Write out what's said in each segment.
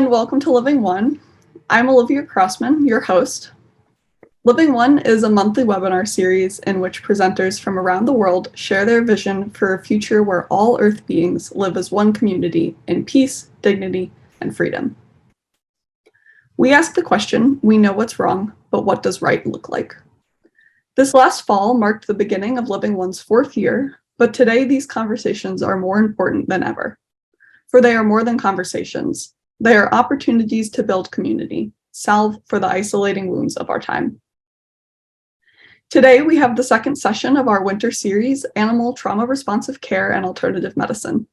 and welcome to Living One. I'm Olivia Crossman, your host. Living One is a monthly webinar series in which presenters from around the world share their vision for a future where all Earth beings live as one community in peace, dignity, and freedom. We ask the question, we know what's wrong, but what does right look like? This last fall marked the beginning of Living One's 4th year, but today these conversations are more important than ever. For they are more than conversations. They are opportunities to build community, salve for the isolating wounds of our time. Today, we have the second session of our winter series, Animal Trauma Responsive Care and Alternative Medicine.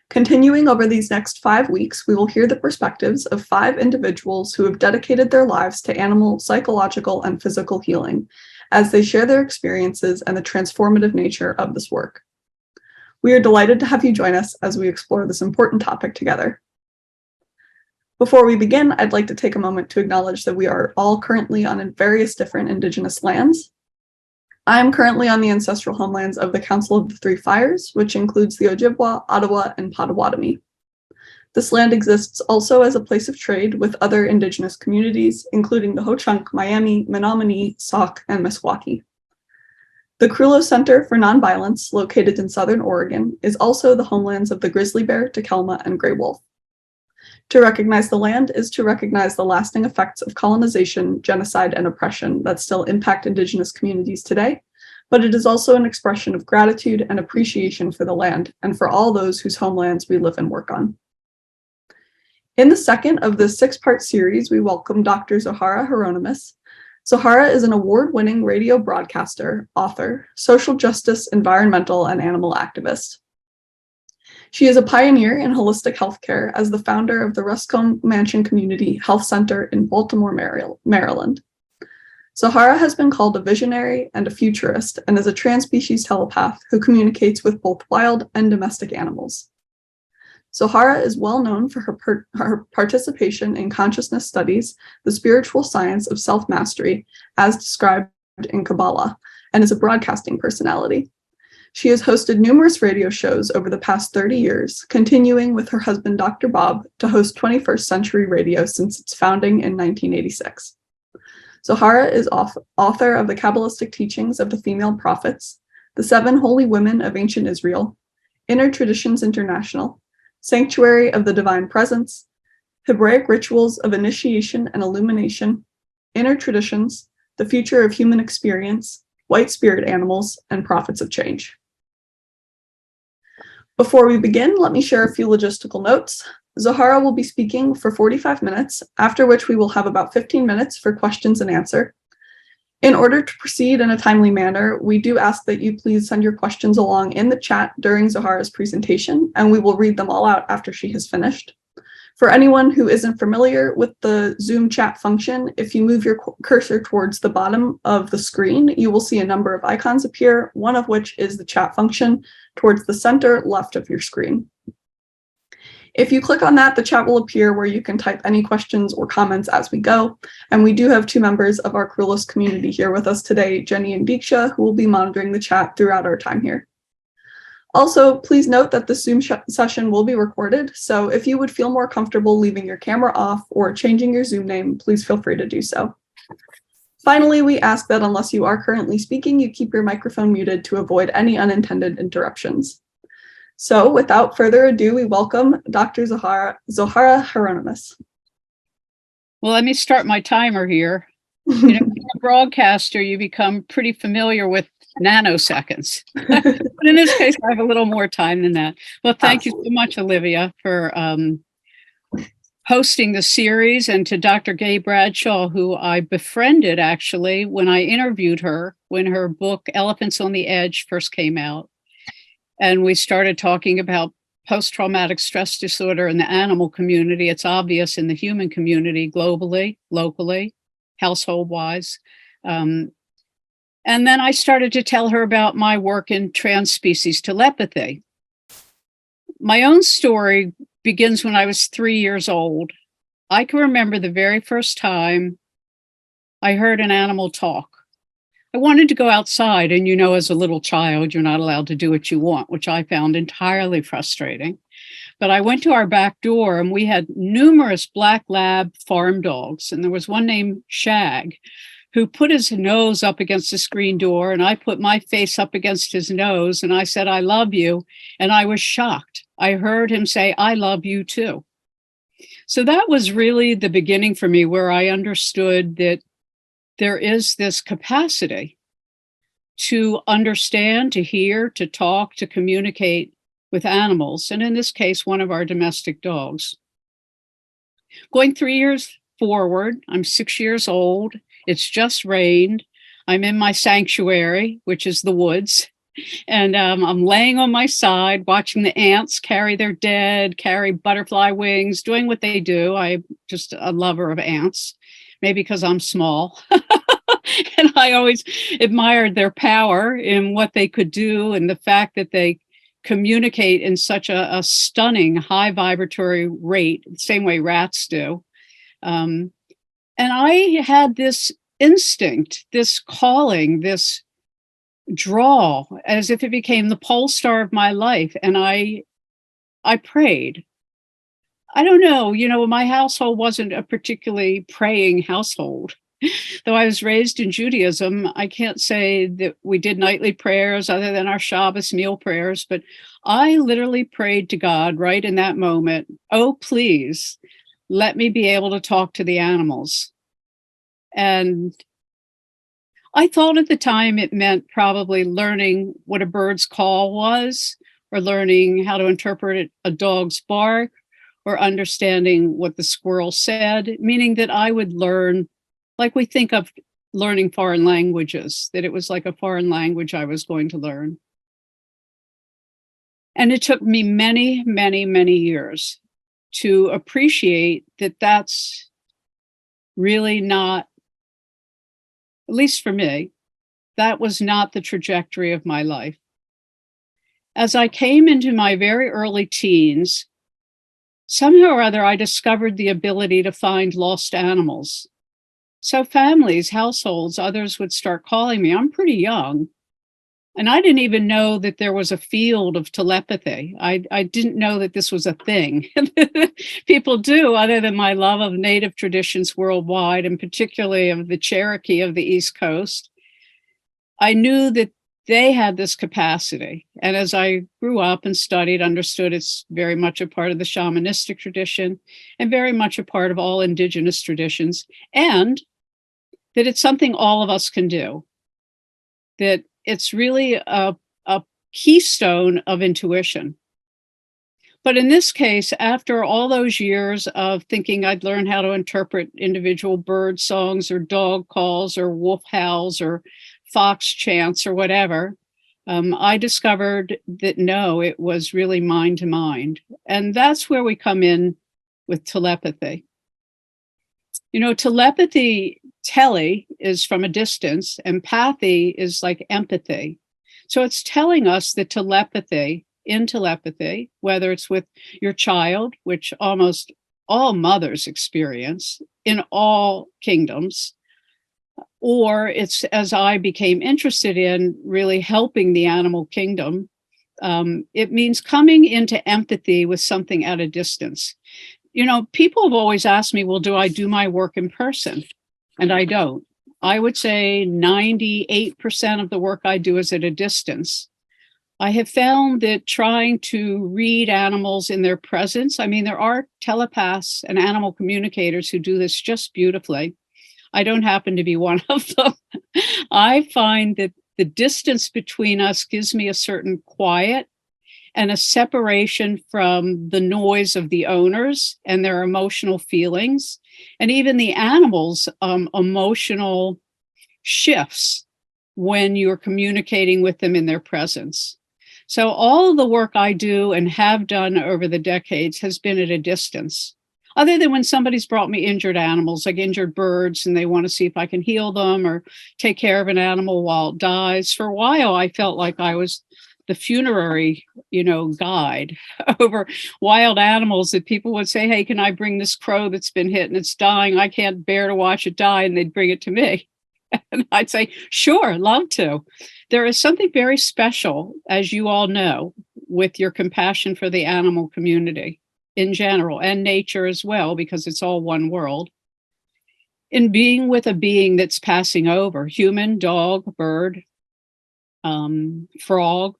Continuing over these next 5 weeks, we will hear the perspectives of 5 individuals who have dedicated their lives to animal, psychological, and physical healing as they share their experiences and the transformative nature of this work. We are delighted to have you join us as we explore this important topic together. Before we begin, I'd like to take a moment to acknowledge that we are all currently on various different Indigenous lands. I am currently on the ancestral homelands of the Council of the Three Fires, which includes the Ojibwa, Ottawa, and Potawatomi. This land exists also as a place of trade with other Indigenous communities, including the Ho-Chunk, Miami, Menominee, Sauk, and Meskwaki. The Krulo Center for Nonviolence, located in Southern Oregon, is also the homelands of the grizzly bear, takelma, and gray wolf. To recognize the land is to recognize the lasting effects of colonization, genocide, and oppression that still impact Indigenous communities today, but it is also an expression of gratitude and appreciation for the land and for all those whose homelands we live and work on. In the second of this 6-part series, we welcome Dr. Zohara Hieronimus. Zohara is an award-winning radio broadcaster, author, social justice, environmental, and animal activist. She is a pioneer in holistic healthcare as the founder of the Ruscombe Mansion Community Health Center in Baltimore, Maryland. Zohara has been called a visionary and a futurist and is a trans-species telepath who communicates with both wild and domestic animals. Zohara is well known for her participation in consciousness studies, the spiritual science of self-mastery, as described in Kabbalah, and is a broadcasting personality. She has hosted numerous radio shows over the past 30 years, continuing with her husband, Dr. Bob, to host 21st Century Radio since its founding in 1986. Zohara is author of the Kabbalistic Teachings of the Female Prophets, the 7 Holy Women of Ancient Israel, Inner Traditions International, Sanctuary of the Divine Presence, Hebraic Rituals of Initiation and Illumination, Inner Traditions, The Future of Human Experience, White Spirit Animals, and Prophets of Change. Before we begin, let me share a few logistical notes. Zohara will be speaking for 45 minutes, after which we will have about 15 minutes for questions and answer. In order to proceed in a timely manner, we do ask that you please send your questions along in the chat during Zohara's presentation, and we will read them all out after she has finished. For anyone who isn't familiar with the Zoom chat function, if you move your cursor towards the bottom of the screen, you will see a number of icons appear, one of which is the chat function towards the center left of your screen. If you click on that, the chat will appear where you can type any questions or comments as we go. And we do have 2 members of our Krulos community here with us today, Jenny and Diksha, who will be monitoring the chat throughout our time here. Also, please note that the Zoom session will be recorded, so if you would feel more comfortable leaving your camera off or changing your Zoom name, please feel free to do so. Finally, we ask that unless you are currently speaking, you keep your microphone muted to avoid any unintended interruptions. So without further ado, we welcome Dr. Zohara Hieronimus. Well, let me start my timer here. Being a broadcaster, you become pretty familiar with nanoseconds. But in this case, I have a little more time than that. Well, thank you so much, Olivia, for hosting the series, and to Dr. Gay Bradshaw, who I befriended actually when I interviewed her when her book Elephants on the Edge first came out. And we started talking about post-traumatic stress disorder in the animal community. It's obvious in the human community globally, locally, household-wise. And then I started to tell her about my work in trans-species telepathy. My own story begins when I was 3 years old. I can remember the very first time I heard an animal talk. I wanted to go outside, and as a little child, you're not allowed to do what you want, which I found entirely frustrating. But I went to our back door and we had numerous black lab farm dogs. And there was one named Shag who put his nose up against the screen door, and I put my face up against his nose and I said, I love you. And I was shocked. I heard him say, I love you too. So that was really the beginning for me, where I understood that there is this capacity to understand, to hear, to talk, to communicate with animals. And in this case, one of our domestic dogs. Going 3 years forward, I'm 6 years old. It's just rained. I'm in my sanctuary, which is the woods. And I'm laying on my side, watching the ants carry their dead, carry butterfly wings, doing what they do. I'm just a lover of ants, maybe because I'm small. And I always admired their power in what they could do, and the fact that they communicate in such a stunning high vibratory rate, the same way rats do. And I had this instinct, this calling, this draw, as if it became the pole star of my life. And I prayed. I don't know, my household wasn't a particularly praying household. Though I was raised in Judaism, I can't say that we did nightly prayers other than our Shabbos meal prayers, but I literally prayed to God right in that moment, oh, please, let me be able to talk to the animals. And I thought at the time it meant probably learning what a bird's call was, or learning how to interpret a dog's bark, or understanding what the squirrel said, meaning that I would learn like we think of learning foreign languages, that it was like a foreign language I was going to learn. And it took me many, many, many years to appreciate that that's really not, at least for me, that was not the trajectory of my life. As I came into my very early teens, somehow or other, I discovered the ability to find lost animals. So families, households, others would start calling me. I'm pretty young. And I didn't even know that there was a field of telepathy. I didn't know that this was a thing. People do, other than my love of Native traditions worldwide, and particularly of the Cherokee of the East Coast. I knew that they had this capacity. And as I grew up and studied, understood it's very much a part of the shamanistic tradition and very much a part of all indigenous traditions. And that it's something all of us can do, that it's really a keystone of intuition. But in this case, after all those years of thinking I'd learn how to interpret individual bird songs or dog calls or wolf howls or fox chants or whatever, I discovered that no, it was really mind to mind. And that's where we come in with telepathy. Telepathy, tele is from a distance, and pathy is like empathy. So it's telling us that in telepathy, whether it's with your child, which almost all mothers experience in all kingdoms, or it's, as I became interested in, really helping the animal kingdom, it means coming into empathy with something at a distance. People have always asked me, well, do I do my work in person? And I don't. I would say 98% of the work I do is at a distance. I have found that trying to read animals in their presence, there are telepaths and animal communicators who do this just beautifully. I don't happen to be one of them. I find that the distance between us gives me a certain quiet and a separation from the noise of the owners and their emotional feelings, and even the animals' emotional shifts when you're communicating with them in their presence. So all of the work I do and have done over the decades has been at a distance, other than when somebody's brought me injured animals, like injured birds, and they want to see if I can heal them or take care of an animal while it dies. For a while, I felt like I was the funerary, guide over wild animals, that people would say, hey, can I bring this crow that's been hit and it's dying? I can't bear to watch it die. And they'd bring it to me. And I'd say, sure, love to. There is something very special, as you all know, with your compassion for the animal community in general and nature as well, because it's all one world. In being with a being that's passing over, human, dog, bird, frog,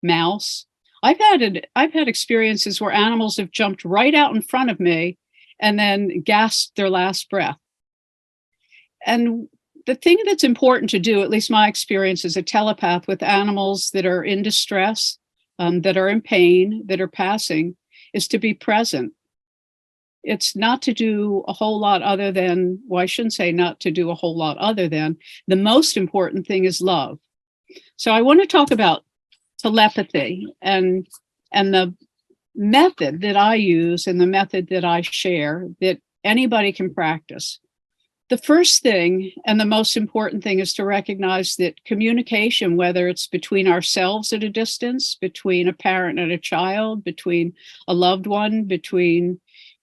mouse. I've had experiences where animals have jumped right out in front of me and then gasped their last breath. And the thing that's important to do, at least my experience as a telepath with animals that are in distress, that are in pain, that are passing, is to be present. It's not to do a whole lot other than, well, I shouldn't say not to do a whole lot other than, the most important thing is love. So I want to talk about telepathy and the method that I use and the method that I share that anybody can practice. The first thing and the most important thing is to recognize that communication, whether it's between ourselves at a distance, between a parent and a child, between a loved one, between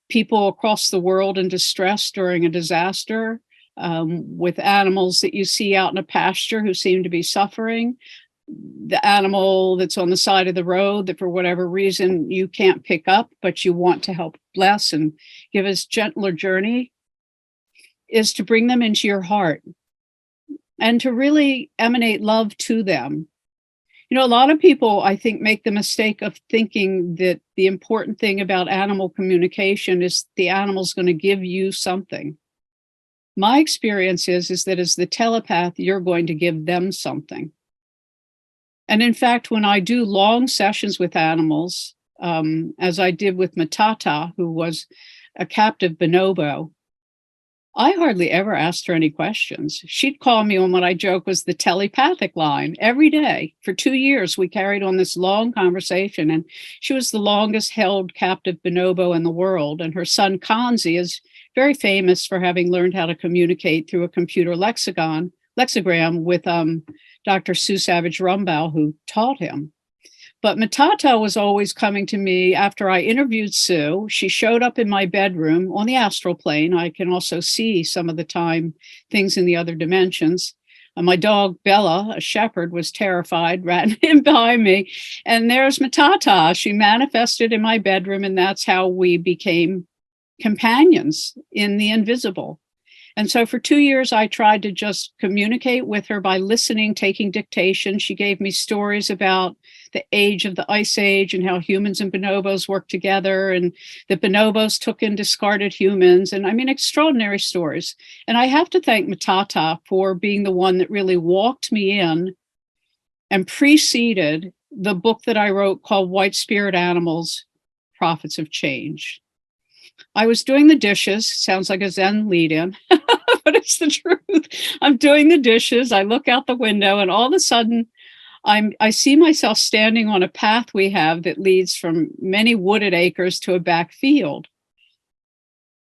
people across the world in distress during a disaster, with animals that you see out in a pasture who seem to be suffering, the animal that's on the side of the road that for whatever reason you can't pick up, but you want to help bless and give us gentler journey, is to bring them into your heart and to really emanate love to them. You know, a lot of people, I think, make the mistake of thinking that the important thing about animal communication is the animal's going to give you something. My experience is that as the telepath, you're going to give them something. And in fact, when I do long sessions with animals, as I did with Matata, who was a captive bonobo, I hardly ever asked her any questions. She'd call me on what I joke was the telepathic line every day. For 2 years, we carried on this long conversation, and she was the longest held captive bonobo in the world. And her son, Kanzi, is very famous for having learned how to communicate through a computer lexigram with Dr. Sue Savage Rumbaugh, who taught him. But Matata was always coming to me after I interviewed Sue. She showed up in my bedroom on the astral plane. I can also see some of the time things in the other dimensions. My dog, Bella, a shepherd, was terrified, ran in behind me. And there's Matata. She manifested in my bedroom, and that's how we became companions in the invisible. And so for 2 years, I tried to just communicate with her by listening, taking dictation. She gave me stories about the age of the Ice Age and how humans and bonobos worked together, and the bonobos took in discarded humans. And I mean, extraordinary stories. And I have to thank Matata for being the one that really walked me in and preceded the book that I wrote called White Spirit Animals, Prophets of Change. I was doing the dishes, sounds like a Zen lead-in, but it's the truth. I'm doing the dishes. I look out the window, and all of a sudden, I see myself standing on a path we have that leads from many wooded acres to a back field.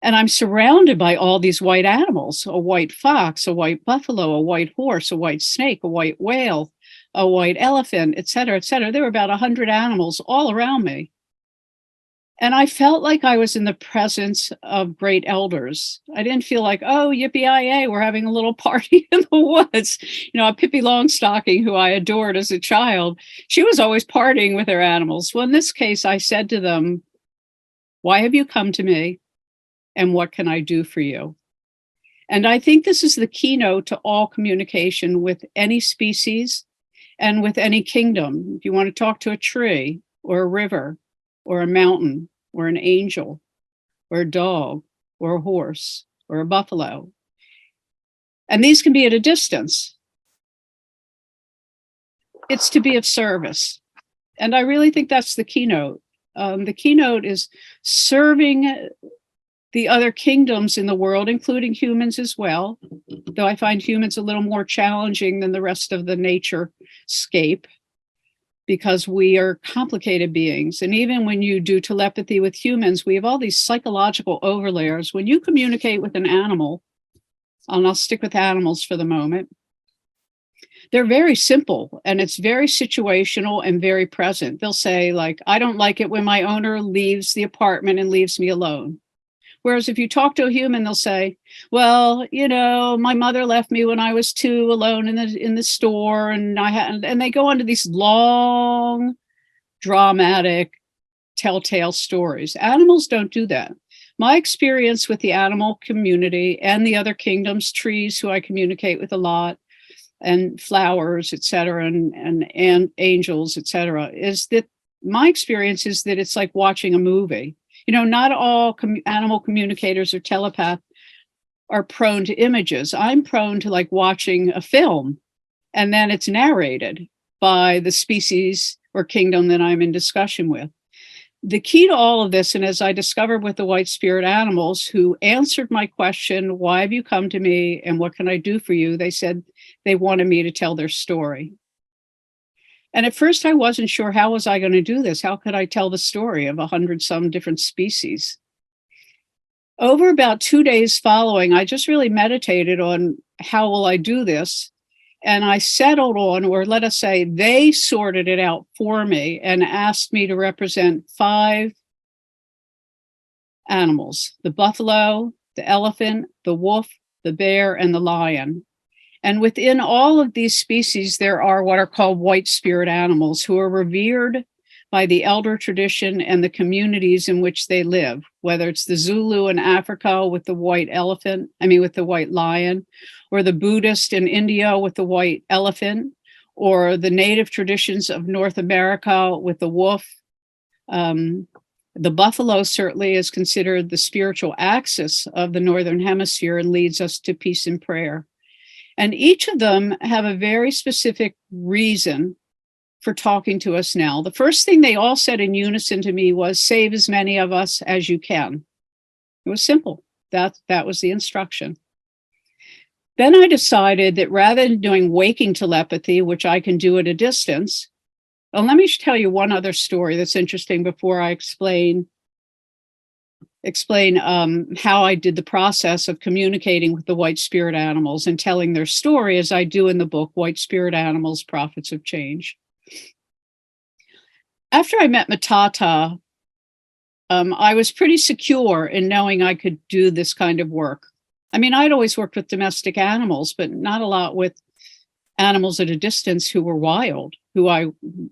And I'm surrounded by all these white animals, a white fox, a white buffalo, a white horse, a white snake, a white whale, a white elephant, et cetera, et cetera. There were about 100 animals all around me. And I felt like I was in the presence of great elders. I didn't feel like, oh, yippee-yi-yay, we're having a little party in the woods. You know, Pippi Longstocking, who I adored as a child, she was always partying with her animals. Well, in this case, I said to them, why have you come to me? And what can I do for you? And I think this is the keynote to all communication with any species and with any kingdom. If you want to talk to a tree or a river, or a mountain, or an angel, or a dog, or a horse, or a buffalo. And these can be at a distance. It's to be of service. And I really think that's the keynote. The keynote is serving the other kingdoms in the world, including humans as well, though I find humans a little more challenging than the rest of the nature scape, because we are complicated beings. And even when you do telepathy with humans, we have all these psychological overlayers. When you communicate with an animal, and I'll stick with animals for the moment, they're very simple, and it's very situational and very present. They'll say, like, I don't like it when my owner leaves the apartment and leaves me alone. Whereas if you talk to a human, they'll say, well, you know, my mother left me when I was 2 alone in the store, and and they go on to these long, dramatic, telltale stories. Animals don't do that. My experience with the animal community and the other kingdoms, trees who I communicate with a lot, and flowers, et cetera, and angels, et cetera, is that my experience is that it's like watching a movie. Not all animal communicators or telepaths are prone to images. I'm prone to like watching a film, and then it's narrated by the species or kingdom that I'm in discussion with. The key to all of this, and as I discovered with the white spirit animals who answered my question, why have you come to me and what can I do for you? They said they wanted me to tell their story. And at first I wasn't sure, how was I going to do this? How could I tell the story of 100 some different species? Over about 2 days following, I just really meditated on how will I do this? And I settled on, or let us say, they sorted it out for me and asked me to represent 5 animals: the buffalo, the elephant, the wolf, the bear, and the lion. And within all of these species, there are what are called white spirit animals who are revered by the elder tradition and the communities in which they live, whether it's the Zulu in Africa with the white elephant, with the white lion, or the Buddhist in India with the white elephant, or the native traditions of North America with the wolf. The buffalo certainly is considered the spiritual axis of the Northern Hemisphere and leads us to peace and prayer. And each of them have a very specific reason for talking to us now. The first thing they all said in unison to me was, save as many of us as you can. It was simple. That was the instruction. Then I decided that rather than doing waking telepathy, which I can do at a distance, and let me tell you one other story that's interesting before I explain how I did the process of communicating with the white spirit animals and telling their story, as I do in the book, White Spirit Animals, Prophets of Change. After I met Matata, I was pretty secure in knowing I could do this kind of work. I'd always worked with domestic animals, but not a lot with animals at a distance who were wild, who I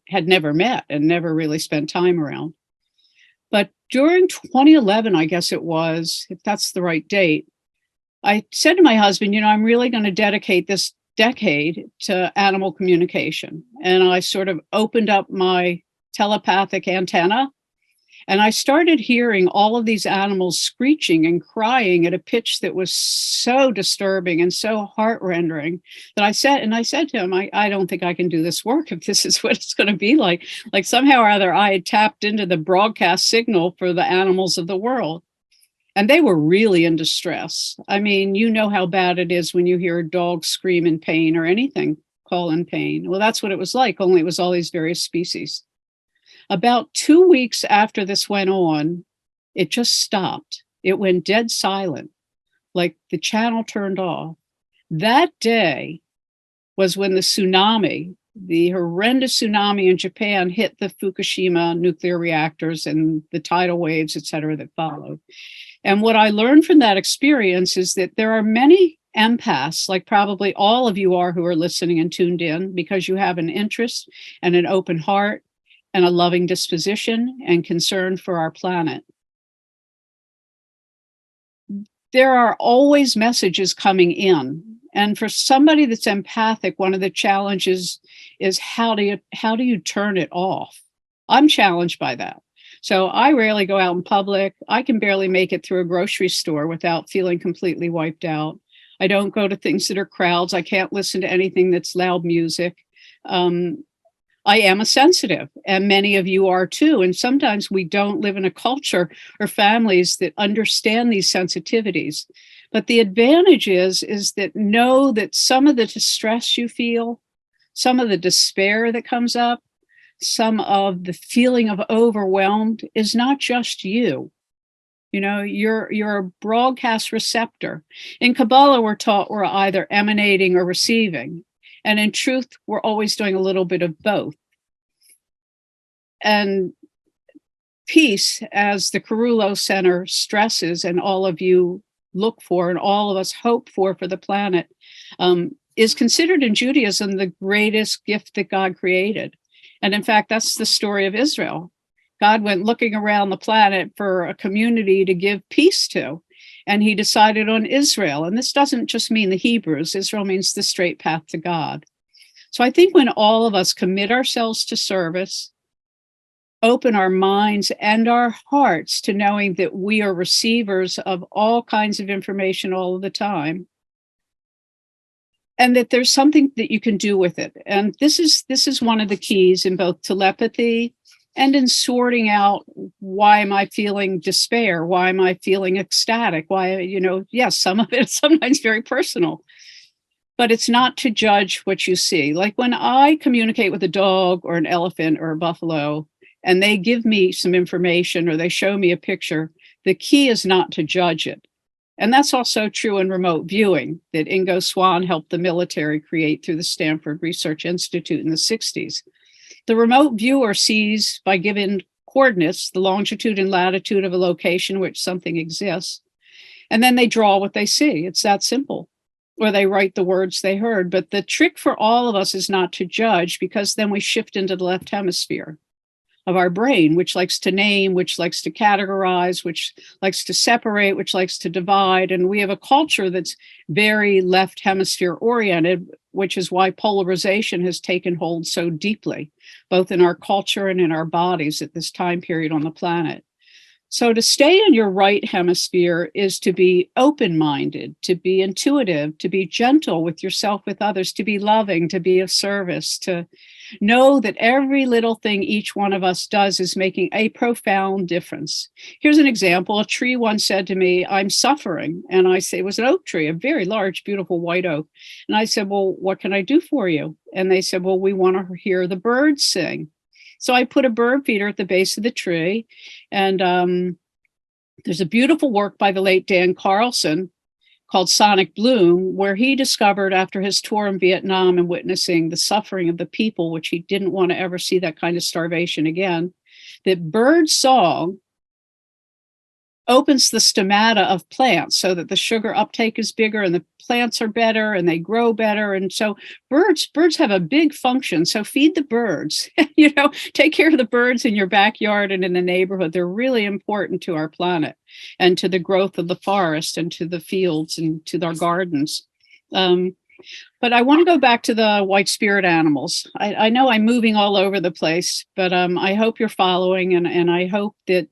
had never met and never really spent time around. But during 2011, I guess it was, if that's the right date, I said to my husband, I'm really going to dedicate this decade to animal communication. And I sort of opened up my telepathic antenna, and I started hearing all of these animals screeching and crying at a pitch that was so disturbing and so heart-rending that I said to him, I don't think I can do this work if this is what it's going to be like. Like somehow or other, I had tapped into the broadcast signal for the animals of the world. And they were really in distress. You know how bad it is when you hear a dog scream in pain or anything call in pain. Well, that's what it was like, only it was all these various species. About 2 weeks after this went on, it just stopped. It went dead silent, like the channel turned off. That day was when the horrendous tsunami in Japan hit the Fukushima nuclear reactors and the tidal waves, et cetera, that followed. And what I learned from that experience is that there are many empaths, like probably all of you are who are listening and tuned in, because you have an interest and an open heart and a loving disposition and concern for our planet. There are always messages coming in. And for somebody that's empathic, one of the challenges is how do you turn it off? I'm challenged by that. So I rarely go out in public. I can barely make it through a grocery store without feeling completely wiped out. I don't go to things that are crowds. I can't listen to anything that's loud music. I am a sensitive, and many of you are too. And sometimes we don't live in a culture or families that understand these sensitivities. But the advantage is that know that some of the distress you feel, some of the despair that comes up, some of the feeling of overwhelmed is not just you. You're a broadcast receptor. In Kabbalah, we're taught we're either emanating or receiving. And in truth, we're always doing a little bit of both. And peace, as the Carullo Center stresses, and all of you look for, and all of us hope for the planet, is considered in Judaism the greatest gift that God created. And in fact, that's the story of Israel. God went looking around the planet for a community to give peace to, and he decided on Israel. And this doesn't just mean the Hebrews. Israel means the straight path to God. So I think when all of us commit ourselves to service, open our minds and our hearts to knowing that we are receivers of all kinds of information all of the time, and that there's something that you can do with it. And this is one of the keys in both telepathy and in sorting out, why am I feeling despair? Why am I feeling ecstatic? Why, yes, some of it is sometimes very personal, but it's not to judge what you see. Like when I communicate with a dog or an elephant or a buffalo, and they give me some information or they show me a picture, the key is not to judge it. And that's also true in remote viewing that Ingo Swann helped the military create through the Stanford Research Institute in the 60s. The remote viewer sees, by given coordinates, the longitude and latitude of a location in which something exists, and then they draw what they see. It's that simple. Or they write the words they heard. But the trick for all of us is not to judge, because then we shift into the left hemisphere of our brain, which likes to name, which likes to categorize, which likes to separate, which likes to divide. And we have a culture that's very left hemisphere oriented, which is why polarization has taken hold so deeply, both in our culture and in our bodies at this time period on the planet. So to stay in your right hemisphere is to be open-minded, to be intuitive, to be gentle with yourself, with others, to be loving, to be of service, to know that every little thing each one of us does is making a profound difference. Here's an example. A tree once said to me, I'm suffering. And I say, it was an oak tree, a very large, beautiful white oak. And I said, well, what can I do for you? And they said, well, we want to hear the birds sing. So I put a bird feeder at the base of the tree. And there's a beautiful work by the late Dan Carlson called Sonic Bloom, where he discovered, after his tour in Vietnam and witnessing the suffering of the people, which he didn't want to ever see that kind of starvation again, that bird song opens the stomata of plants so that the sugar uptake is bigger and the plants are better and they grow better. And so birds have a big function. So feed the birds, take care of the birds in your backyard and in the neighborhood. They're really important to our planet and to the growth of the forest and to the fields and to our gardens. But I want to go back to the white spirit animals. I know I'm moving all over the place, but I hope you're following, and I hope that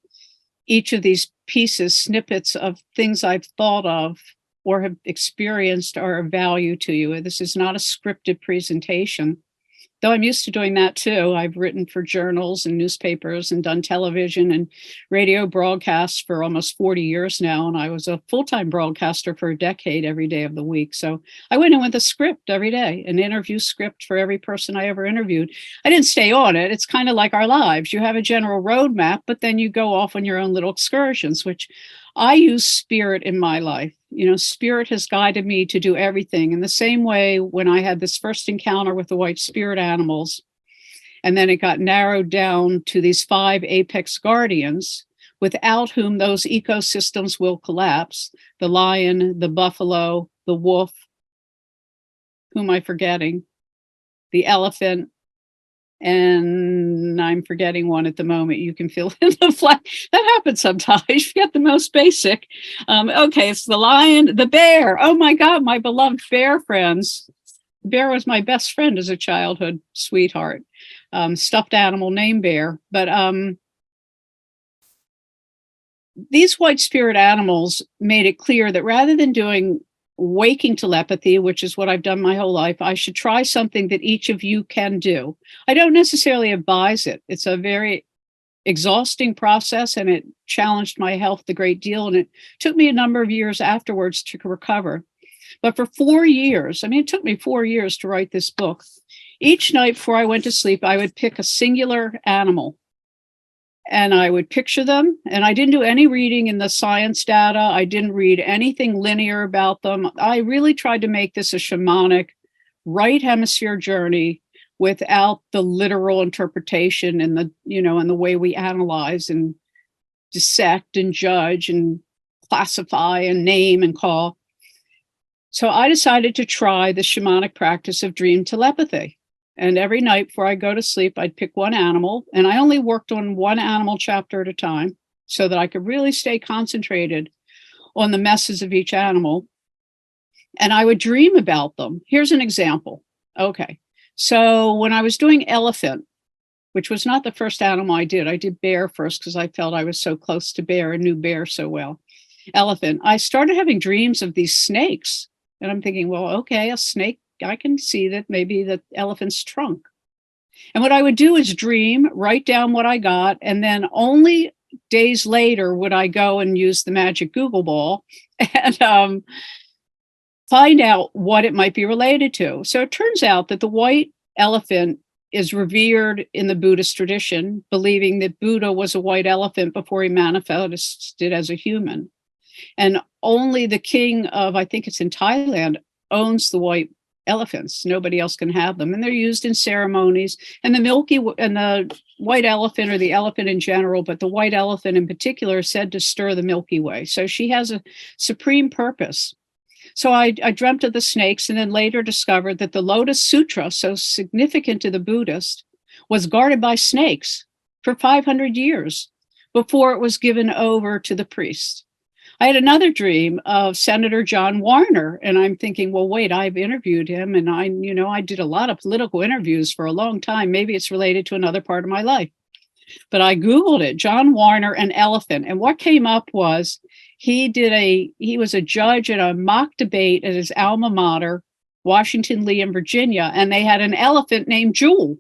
each of these pieces, snippets of things I've thought of or have experienced, are of value to you. This is not a scripted presentation, though I'm used to doing that too. I've written for journals and newspapers and done television and radio broadcasts for almost 40 years now. And I was a full-time broadcaster for a decade every day of the week. So I went in with a script every day, an interview script for every person I ever interviewed. I didn't stay on it. It's kind of like our lives. You have a general roadmap, but then you go off on your own little excursions, which I use spirit in my life. Spirit has guided me to do everything. In the same way, when I had this first encounter with the white spirit animals, and then it got narrowed down to these 5 apex guardians, without whom those ecosystems will collapse: the lion, the buffalo, the wolf, who am I forgetting? The elephant, and I'm forgetting one at the moment. You can fill in the flat. That happens sometimes. You forget the most basic. Okay, it's the lion, the bear. Oh my God, my beloved bear friends. The bear was my best friend as a childhood sweetheart. Stuffed animal named Bear. But these white spirit animals made it clear that rather than doing waking telepathy, which is what I've done my whole life, I should try something that each of you can do. I don't necessarily advise it. It's a very exhausting process, and it challenged my health a great deal. And it took me a number of years afterwards to recover. But for 4 years, it took me 4 years to write this book. Each night before I went to sleep, I would pick a singular animal and I would picture them. And I didn't do any reading in the science data. I didn't read anything linear about them. I really tried to make this a shamanic right hemisphere journey without the literal interpretation and the way we analyze and dissect and judge and classify and name and call. So I decided to try the shamanic practice of dream telepathy. And every night before I go to sleep, I'd pick one animal, and I only worked on one animal chapter at a time so that I could really stay concentrated on the messes of each animal. And I would dream about them. Here's an example. Okay. So when I was doing elephant, which was not the first animal I did bear first because I felt I was so close to bear and knew bear so well. Elephant, I started having dreams of these snakes. And I'm thinking, well, okay, a snake, I can see that maybe the elephant's trunk. And what I would do is dream, write down what I got, and then only days later would I go and use the magic Google ball and find out what it might be related to. So it turns out that the white elephant is revered in the Buddhist tradition, believing that Buddha was a white elephant before he manifested as a human. And only the king of, I think it's in Thailand, owns the white elephants. Nobody else can have them. And they're used in ceremonies. And the white elephant, or the elephant in general, but the white elephant in particular, is said to stir the Milky Way. So she has a supreme purpose. So I dreamt of the snakes, and then later discovered that the Lotus Sutra, so significant to the Buddhist, was guarded by snakes for 500 years before it was given over to the priest. I had another dream of Senator John Warner, and I'm thinking, well, wait, I've interviewed him, and I did a lot of political interviews for a long time. Maybe it's related to another part of my life. But I Googled it, John Warner and elephant, and what came up was he was a judge at a mock debate at his alma mater, Washington Lee in Virginia, and they had an elephant named Jewel.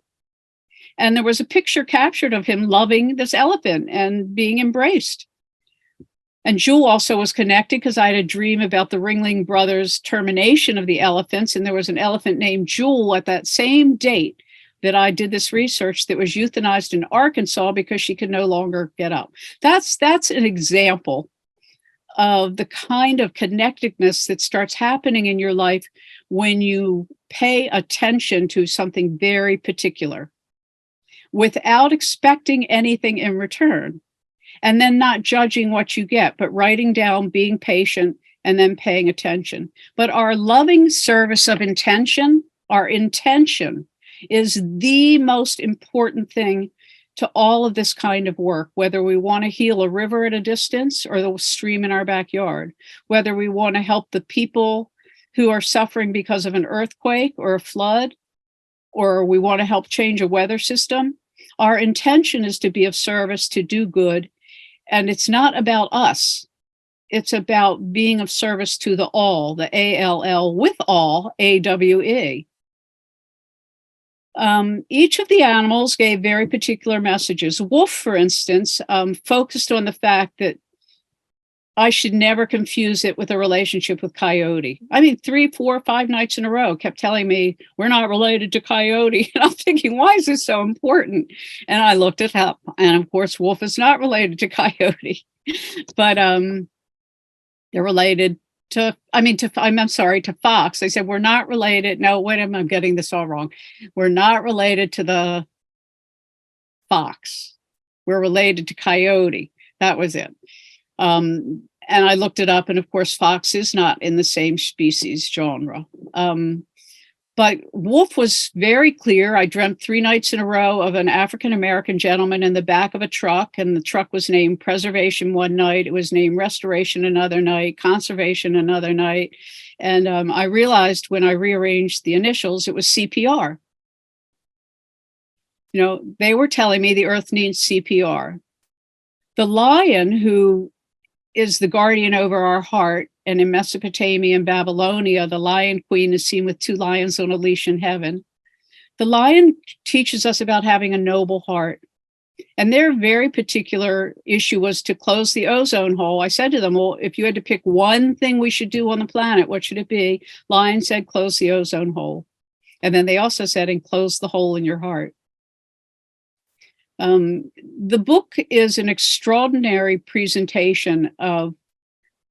And there was a picture captured of him loving this elephant and being embraced. And Jewel also was connected because I had a dream about the Ringling Brothers' termination of the elephants. And there was an elephant named Jewel at that same date that I did this research that was euthanized in Arkansas because she could no longer get up. That's an example of the kind of connectedness that starts happening in your life when you pay attention to something very particular without expecting anything in return. And then not judging what you get, but writing down, being patient, and then paying attention. But our loving service of intention, our intention, is the most important thing to all of this kind of work, whether we want to heal a river at a distance or the stream in our backyard, whether we want to help the people who are suffering because of an earthquake or a flood, or we want to help change a weather system. Our intention is to be of service, to do good. And it's not about us. It's about being of service to the all, the ALL, with all, AWE. Each of the animals gave very particular messages. Wolf, for instance, focused on the fact that I should never confuse it with a relationship with Coyote. I mean, 3, 4, 5 nights in a row kept telling me, we're not related to Coyote. And I'm thinking, why is this so important? And I looked it up. And of course, Wolf is not related to Coyote. But they're related to Fox. They said, we're not related. No, wait a minute, I'm getting this all wrong. We're not related to the fox. We're related to Coyote. That was it. And I looked it up, and of course, fox is not in the same species genre. But wolf was very clear. I dreamt 3 nights in a row of an African-American gentleman in the back of a truck, and the truck was named Preservation one night. It was named Restoration another night, Conservation another night. And I realized when I rearranged the initials, it was CPR. They were telling me the earth needs CPR. The lion, who is the guardian over our heart, and in Mesopotamia and Babylonia, the lion queen is seen with 2 lions on a leash in heaven. The lion teaches us about having a noble heart. And their very particular issue was to close the ozone hole. I said to them, well, if you had to pick one thing we should do on the planet, what should it be? Lion said, close the ozone hole. And then they also said, and close the hole in your heart. The book is an extraordinary presentation of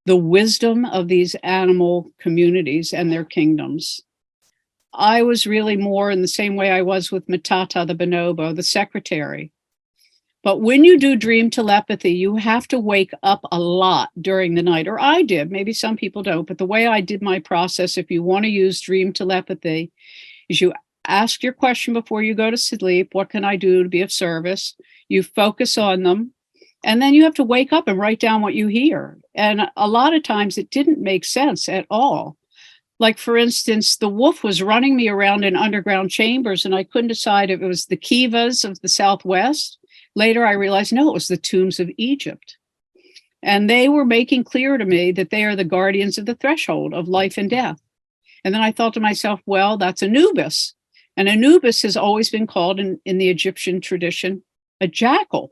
the wisdom of these animal communities and their kingdoms. I was really more in the same way I was with Matata the bonobo, the secretary. But when you do dream telepathy, you have to wake up a lot during the night, or I did. Maybe some people don't, but the way I did my process, if you want to use dream telepathy, is you ask your question before you go to sleep. What can I do to be of service? You focus on them. And then you have to wake up and write down what you hear. And a lot of times it didn't make sense at all. Like, for instance, the wolf was running me around in underground chambers, and I couldn't decide if it was the kivas of the Southwest. Later, I realized, no, it was the tombs of Egypt. And they were making clear to me that they are the guardians of the threshold of life and death. And then I thought to myself, well, that's Anubis. And Anubis has always been called in the Egyptian tradition a jackal.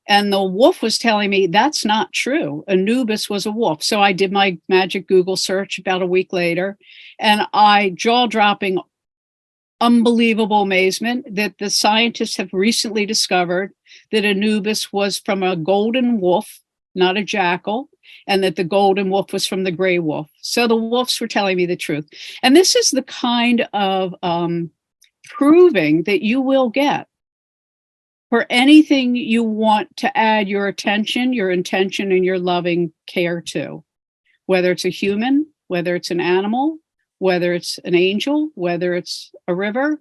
And the wolf was telling me that's not true. Anubis was a wolf. So I did my magic Google search about a week later, and I jaw-dropping, unbelievable amazement that the scientists have recently discovered that Anubis was from a golden wolf, not a jackal, and that the golden wolf was from the gray wolf. So the wolves were telling me the truth. And this is the kind of proving that you will get for anything you want to add your attention, your intention, and your loving care to, whether it's a human, whether it's an animal, whether it's an angel, whether it's a river,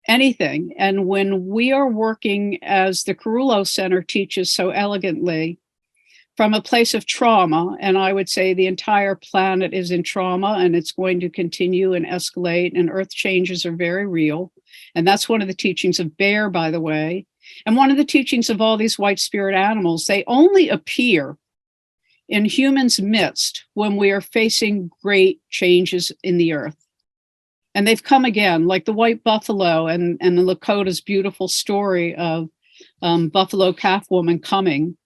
anything. And when we are working, as the Carullo Center teaches so elegantly, from a place of trauma, and I would say the entire planet is in trauma, and it's going to continue and escalate, and earth changes are very real. And that's one of the teachings of Bear, by the way. And one of the teachings of all these white spirit animals, they only appear in humans' midst when we are facing great changes in the earth. And they've come again, like the white buffalo and the Lakota's beautiful story of buffalo calf woman coming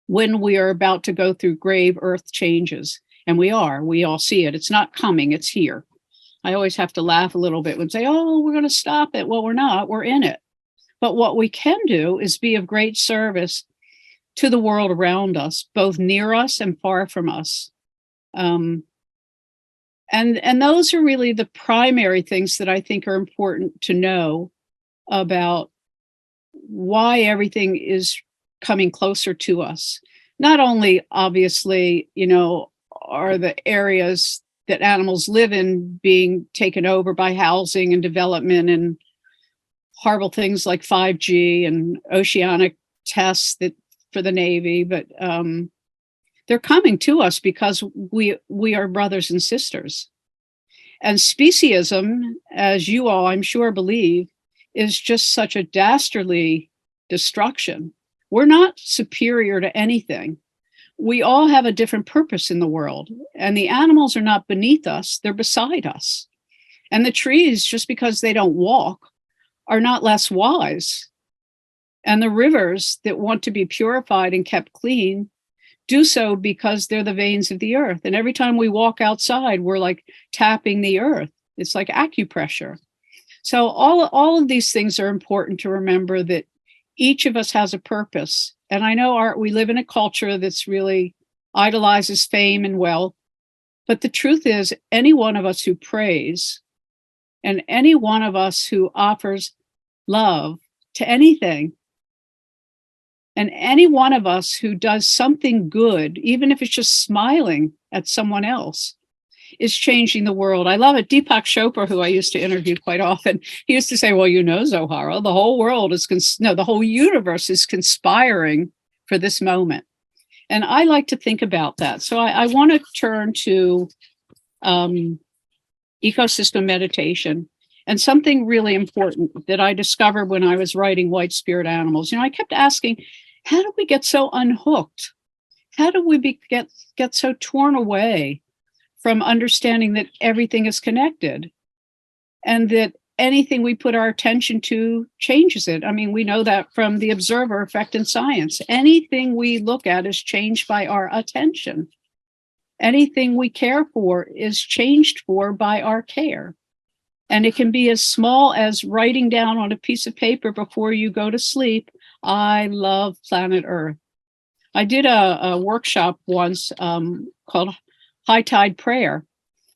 when we are about to go through grave earth changes. And we all see it. It's not coming, it's here. I always have to laugh a little bit and say, oh, we're going to stop it. Well, we're not, we're in it. But what we can do is be of great service to the world around us, both near us and far from us. And those are really the primary things that I think are important to know about why everything is coming closer to us. Not only, obviously, are the areas that animals live in being taken over by housing and development and horrible things like 5G and oceanic tests that for the Navy, but they're coming to us because we are brothers and sisters. And speciesism, as you all, I'm sure, believe, is just such a dastardly destruction. We're not superior to anything. We all have a different purpose in the world, and the animals are not beneath us, they're beside us. And the trees, just because they don't walk, are not less wise. And the rivers that want to be purified and kept clean do so because they're the veins of the earth. And every time we walk outside, we're like tapping the earth. It's like acupressure. So all of these things are important to remember, that each of us has a purpose. And I know we live in a culture that's really idolizes fame and wealth. But the truth is, any one of us who prays and any one of us who offers love to anything, and any one of us who does something good, even if it's just smiling at someone else, is changing the world. I love it. Deepak Chopra, who I used to interview quite often, he used to say, well, Zohara, the whole world is, the whole universe is conspiring for this moment. And I like to think about that. So I want to turn to ecosystem meditation. And something really important that I discovered when I was writing White Spirit Animals, I kept asking, how do we get so unhooked? How do we get so torn away from understanding that everything is connected and that anything we put our attention to changes it? I mean, we know that from the observer effect in science. Anything we look at is changed by our attention. Anything we care for is changed for by our care. And it can be as small as writing down on a piece of paper before you go to sleep, I love planet Earth. I did a workshop once called High Tide Prayer,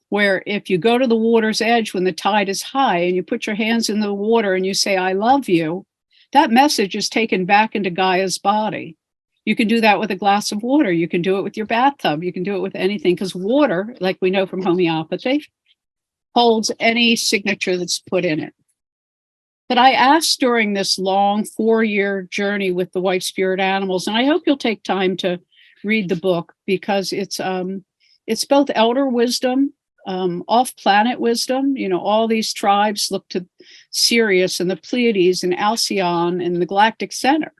where if you go to the water's edge when the tide is high and you put your hands in the water and you say, I love you, that message is taken back into Gaia's body. You can do that with a glass of water. You can do it with your bathtub. You can do it with anything, because water, like we know from homeopathy, holds any signature that's put in it. But I asked during this long 4-year journey with the white spirit animals, and I hope you'll take time to read the book, because it's both elder wisdom, off-planet wisdom. All these tribes look to Sirius and the Pleiades and Alcyon and the Galactic Center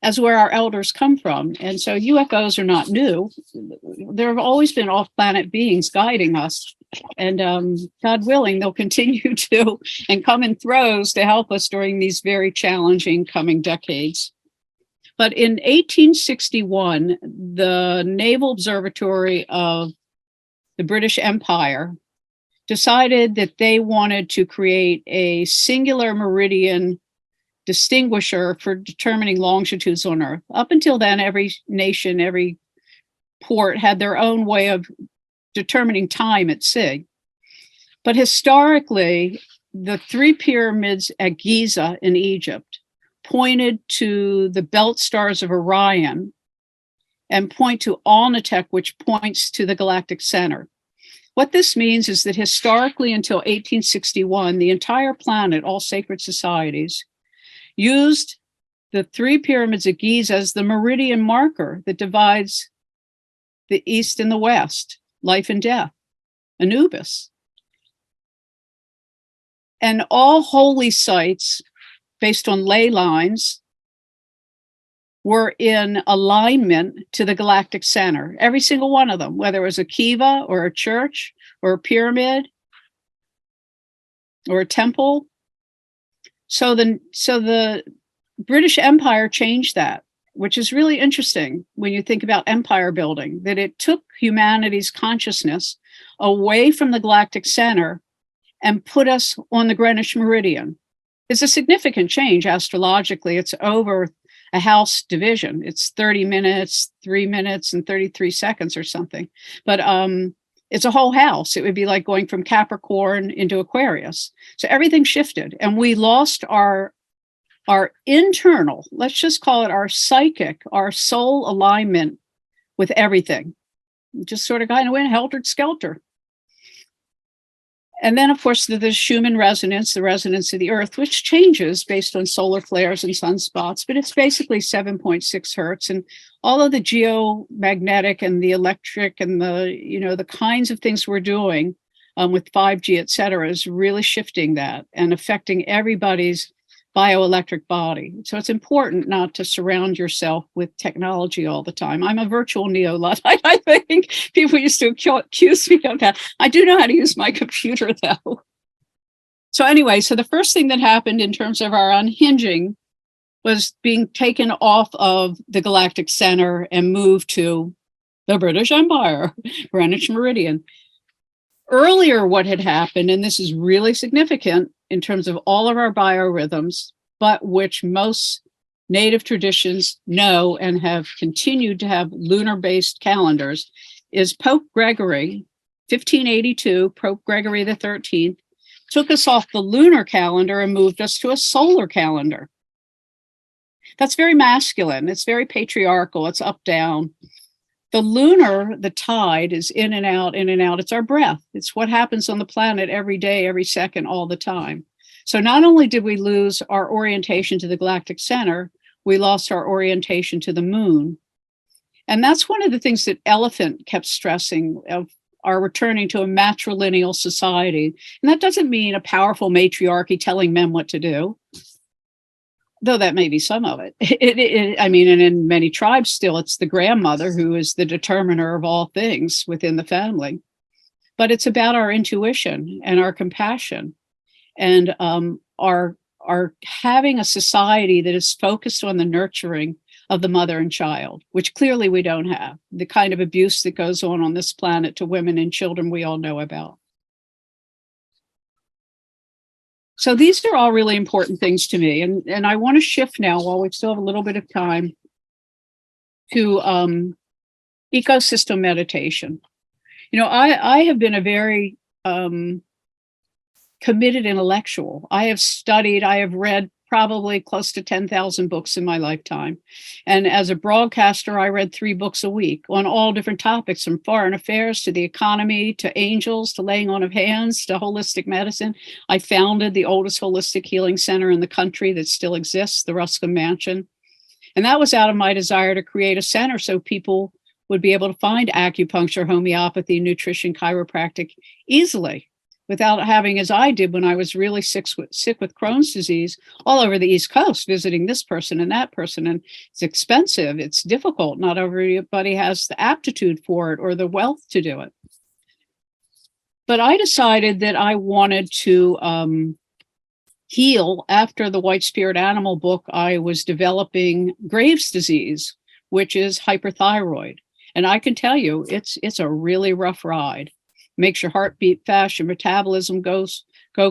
as where our elders come from. And so UFOs are not new. There have always been off-planet beings guiding us. And God willing, they'll continue to and come in throes to help us during these very challenging coming decades. But in 1861, the Naval Observatory of the British Empire decided that they wanted to create a singular meridian distinguisher for determining longitudes on Earth. Up until then, every nation, every port had their own way of determining time at sea. But historically, the 3 pyramids at Giza in Egypt pointed to the belt stars of Orion and point to Alnitek, which points to the galactic center. What this means is that historically, until 1861, the entire planet, all sacred societies, used the 3 pyramids of Giza as the meridian marker that divides the East and the West, life and death, Anubis. And all holy sites, based on ley lines, were in alignment to the galactic center. Every single one of them, whether it was a kiva or a church or a pyramid or a temple. So the British Empire changed that, which is really interesting when you think about empire building, that it took humanity's consciousness away from the galactic center and put us on the Greenwich Meridian. It's a significant change astrologically. It's over a house division. It's 30 minutes, 3 minutes, and 33 seconds or something. But it's a whole house. It would be like going from Capricorn into Aquarius. So everything shifted, and we lost our internal, let's just call it our psychic, our soul alignment with everything. Just sort of kind of went helter-skelter. And then, of course, there's Schumann resonance, the resonance of the Earth, which changes based on solar flares and sunspots, but it's basically 7.6 hertz. And all of the geomagnetic and the electric and the kinds of things we're doing with 5G, et cetera, is really shifting that and affecting everybody's bioelectric body. So it's important not to surround yourself with technology all the time. I'm a virtual neo-Luddite. I think people used to accuse me of that. I do know how to use my computer, though. So anyway, so the first thing that happened in terms of our unhinging was being taken off of the galactic center and moved to the British Empire, Greenwich Meridian. Earlier, what had happened, and this is really significant in terms of all of our biorhythms, but which most native traditions know and have continued to have lunar-based calendars, is Pope Gregory, 1582, Pope Gregory the 13th, took us off the lunar calendar and moved us to a solar calendar. That's very masculine. It's very patriarchal. It's up, down. The lunar, the tide, is in and out, in and out. It's our breath. It's what happens on the planet every day, every second, all the time. So not only did we lose our orientation to the galactic center, we lost our orientation to the moon. And that's one of the things that Elephant kept stressing of our returning to a matrilineal society. And that doesn't mean a powerful matriarchy telling men what to do, though that may be some of it. I mean, and in many tribes still, it's the grandmother who is the determiner of all things within the family. But it's about our intuition and our compassion and our having a society that is focused on the nurturing of the mother and child, which clearly we don't have. The kind of abuse that goes on this planet to women and children we all know about. So these are all really important things to me. And I want to shift now, while we still have a little bit of time, to ecosystem meditation. I have been a very committed intellectual. I have studied, I have read probably close to 10,000 books in my lifetime. And as a broadcaster, I read 3 books a week on all different topics, from foreign affairs to the economy, to angels, to laying on of hands, to holistic medicine. I founded the oldest holistic healing center in the country that still exists, the Ruskin Mansion. And that was out of my desire to create a center so people would be able to find acupuncture, homeopathy, nutrition, chiropractic easily, without having, as I did when I was really sick with Crohn's disease, all over the East Coast, visiting this person and that person. And it's expensive. It's difficult. Not everybody has the aptitude for it or the wealth to do it. But I decided that I wanted to heal. After the White Spirit Animal book, I was developing Graves' disease, which is hyperthyroid. And I can tell you, it's a really rough ride. Makes your heart beat fast, your metabolism go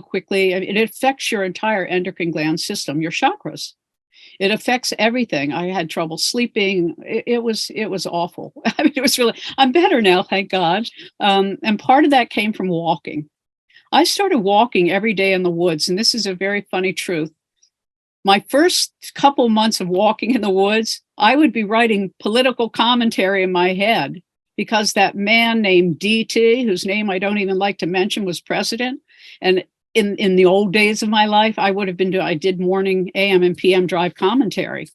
quickly. I mean, it affects your entire endocrine gland system, your chakras. It affects everything. I had trouble sleeping. It was awful. I mean, it was really. I'm better now, thank God. And part of that came from walking. I started walking every day in the woods, and this is a very funny truth. My first couple months of walking in the woods, I would be writing political commentary in my head, because that man named DT, whose name I don't even like to mention, was president. And in the old days of my life, I did morning AM and PM drive commentary.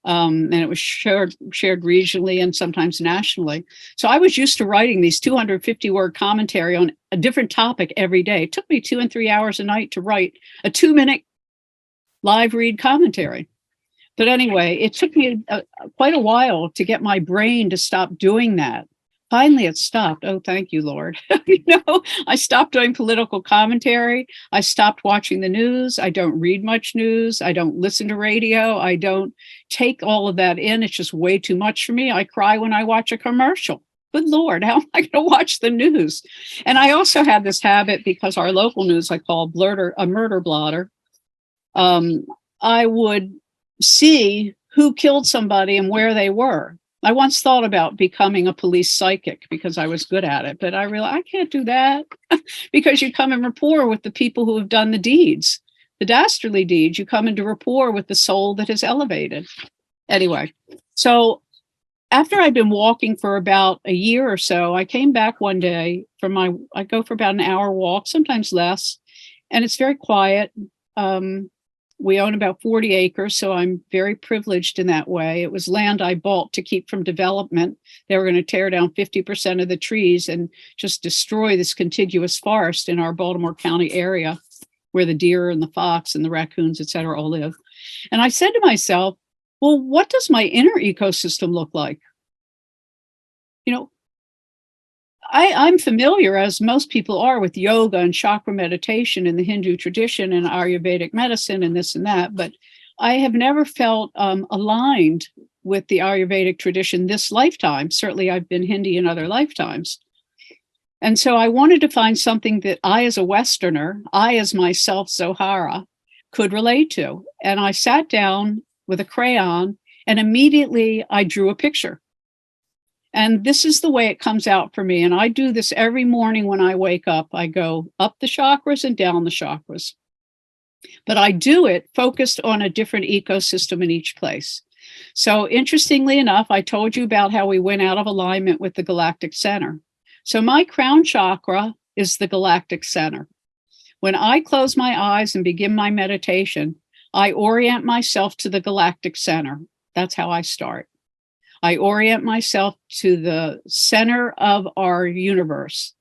And it was shared regionally and sometimes nationally. So I was used to writing these 250-word commentary on a different topic every day. It took me 2 and 3 hours a night to write a 2-minute live read commentary. But anyway, it took me quite a while to get my brain to stop doing that. Finally, it stopped. Oh, thank you, Lord. I stopped doing political commentary. I stopped watching the news. I don't read much news. I don't listen to radio. I don't take all of that in. It's just way too much for me. I cry when I watch a commercial. Good Lord, how am I going to watch the news? And I also have this habit, because our local news I call a murder blotter. I would see who killed somebody and where they were. I once thought about becoming a police psychic because I was good at it, but I realized I can't do that because you come in rapport with the people who have done the deeds, the dastardly deeds. You come into rapport with the soul that is elevated. Anyway, so after I'd been walking for about a year or so, I came back one day I go for about an hour walk, sometimes less, and it's very quiet. We own about 40 acres, so I'm very privileged in that way. It was land I bought to keep from development. They were going to tear down 50% of the trees and just destroy this contiguous forest in our Baltimore County area, where the deer and the fox and the raccoons, et cetera, all live. And I said to myself, well, what does my inner ecosystem look like? I'm familiar, as most people are, with yoga and chakra meditation in the Hindu tradition and Ayurvedic medicine and this and that, but I have never felt aligned with the Ayurvedic tradition this lifetime. Certainly, I've been Hindi in other lifetimes. And so I wanted to find something that I, as a Westerner, I, as myself, Zohara, could relate to. And I sat down with a crayon, and immediately I drew a picture. And this is the way it comes out for me. And I do this every morning when I wake up. I go up the chakras and down the chakras. But I do it focused on a different ecosystem in each place. So interestingly enough, I told you about how we went out of alignment with the galactic center. So my crown chakra is the galactic center. When I close my eyes and begin my meditation, I orient myself to the galactic center. That's how I start. I orient myself to the center of our universe,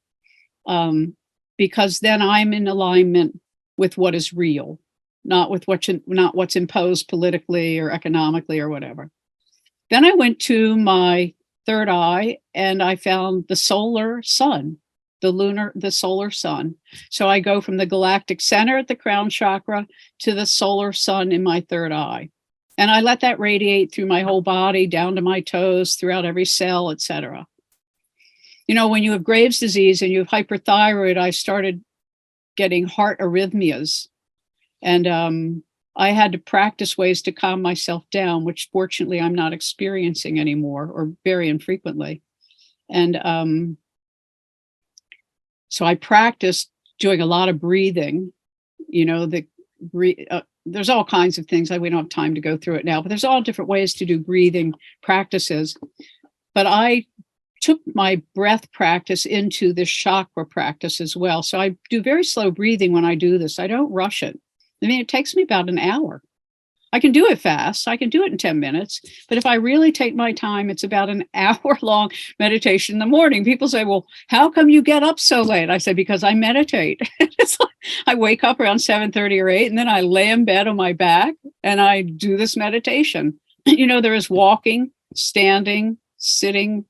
because then I'm in alignment with what is real, not what's imposed politically or economically or whatever. Then I went to my third eye and I found the solar sun, the solar sun. So I go from the galactic center at the crown chakra to the solar sun in my third eye. And I let that radiate through my whole body, down to my toes, throughout every cell, et cetera. When you have Graves' disease and you have hyperthyroid, I started getting heart arrhythmias. And I had to practice ways to calm myself down, which fortunately I'm not experiencing anymore, or very infrequently. And so I practiced doing a lot of breathing, the there's all kinds of things. We don't have time to go through it now, but there's all different ways to do breathing practices. But I took my breath practice into the chakra practice as well. So I do very slow breathing when I do this. I don't rush it. I mean, it takes me about an hour. I can do it fast. I can do it in 10 minutes. But if I really take my time, it's about an hour-long meditation in the morning. People say, well, how come you get up so late? I say, because I meditate. It's like I wake up around 7:30 or 8, and then I lay in bed on my back, and I do this meditation. There is walking, standing, sitting,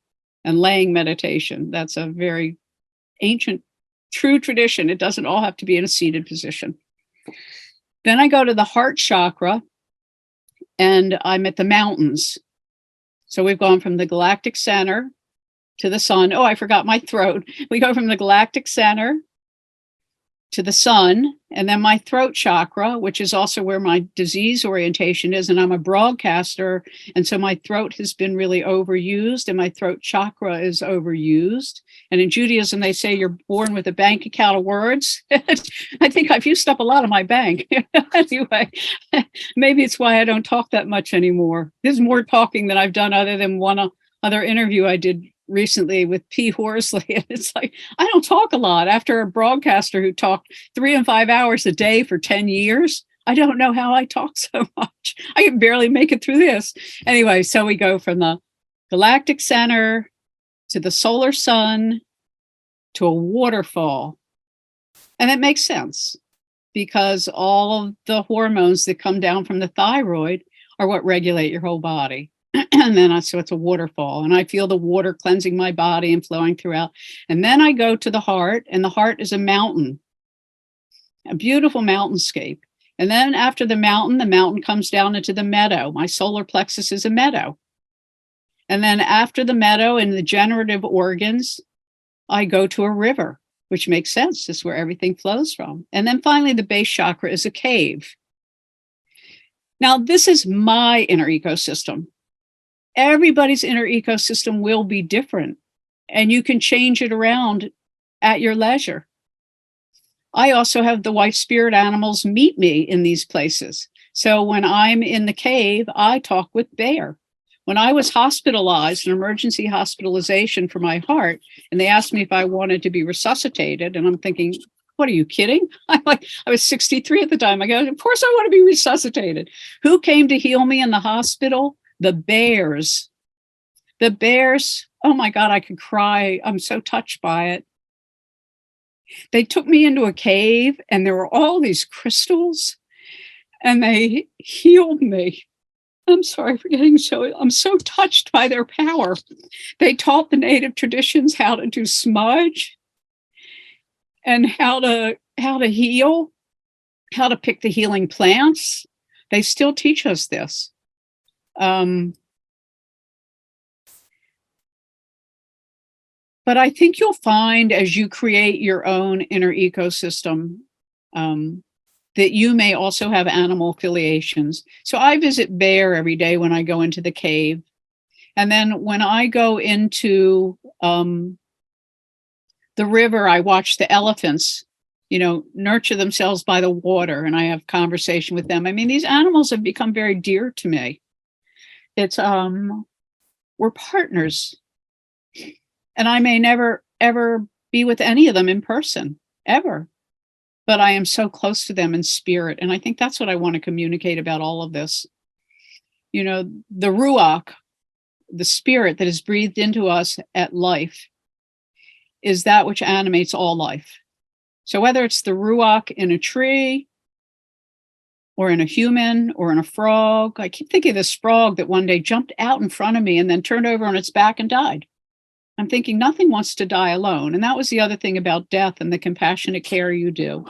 and laying meditation. That's a very ancient, true tradition. It doesn't all have to be in a seated position. Then I go to the heart chakra, and I'm at the mountains. So we've gone from the galactic center to the sun. Oh, I forgot my throat. We go from the galactic center to the sun, and then my throat chakra, which is also where my disease orientation is. And I'm a broadcaster. And so my throat has been really overused, and my throat chakra is overused. And in Judaism, they say you're born with a bank account of words. I think I've used up a lot of my bank. Anyway, maybe it's why I don't talk that much anymore. There's more talking than I've done other than one other interview I did recently with P. Horsley. And it's like, I don't talk a lot. After a broadcaster who talked 3 and 5 hours a day for 10 years, I don't know how I talk so much. I can barely make it through this. Anyway, so we go from the galactic center to the solar sun to a waterfall. And it makes sense because all of the hormones that come down from the thyroid are what regulate your whole body. And then so it's a waterfall, and I feel the water cleansing my body and flowing throughout. And then I go to the heart, and the heart is a mountain, a beautiful mountainscape. And then after the mountain comes down into the meadow. My solar plexus is a meadow. And then after the meadow and the generative organs, I go to a river, which makes sense. It's where everything flows from. And then finally, the base chakra is a cave. Now, this is my inner ecosystem. Everybody's inner ecosystem will be different, and you can change it around at your leisure. I also have the white spirit animals meet me in these places. So when I'm in the cave, I talk with Bear. When I was hospitalized, an emergency hospitalization for my heart, and they asked me if I wanted to be resuscitated, and I'm thinking, what, are you kidding? I was 63 at the time. I go, of course I want to be resuscitated. Who came to heal me in the hospital? The bears. The bears, oh my God, I could cry. I'm so touched by it. They took me into a cave, and there were all these crystals, and they healed me. I'm sorry for I'm so touched by their power. They taught the native traditions how to do smudge and how to heal, how to pick the healing plants. They still teach us this. But I think you'll find as you create your own inner ecosystem that you may also have animal affiliations. So I visit Bear every day when I go into the cave. And then when I go into the river, I watch the elephants, nurture themselves by the water, and I have conversation with them. I mean, these animals have become very dear to me. It's we're partners, and I may never ever be with any of them in person ever, but I am so close to them in spirit, and I think that's what I want to communicate about all of this. The ruach, the spirit that is breathed into us at life, is that which animates all life. So whether it's the ruach in a tree, or in a human, or in a frog. I keep thinking of this frog that one day jumped out in front of me and then turned over on its back and died. I'm thinking nothing wants to die alone. And that was the other thing about death and the compassionate care you do.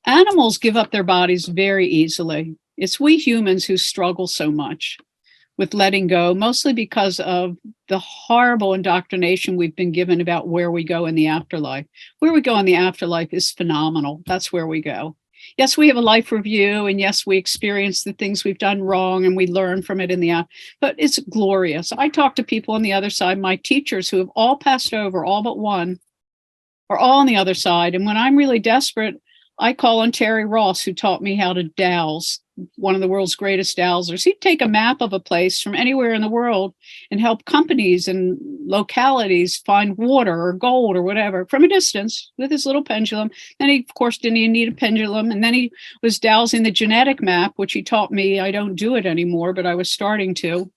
Animals give up their bodies very easily. It's we humans who struggle so much with letting go, mostly because of the horrible indoctrination we've been given about where we go in the afterlife. Where we go in the afterlife is phenomenal. That's where we go. Yes, we have a life review, and yes, we experience the things we've done wrong, and we learn from it in the but it's glorious. I talk to people on the other side, my teachers who have all passed over, all but one, are all on the other side. And when I'm really desperate, I call on Terry Ross, who taught me how to dowse, one of the world's greatest dowsers. He'd take a map of a place from anywhere in the world and help companies and localities find water or gold or whatever from a distance with his little pendulum. And he, of course, didn't even need a pendulum. And then he was dowsing the genetic map, which he taught me. I don't do it anymore, but I was starting to.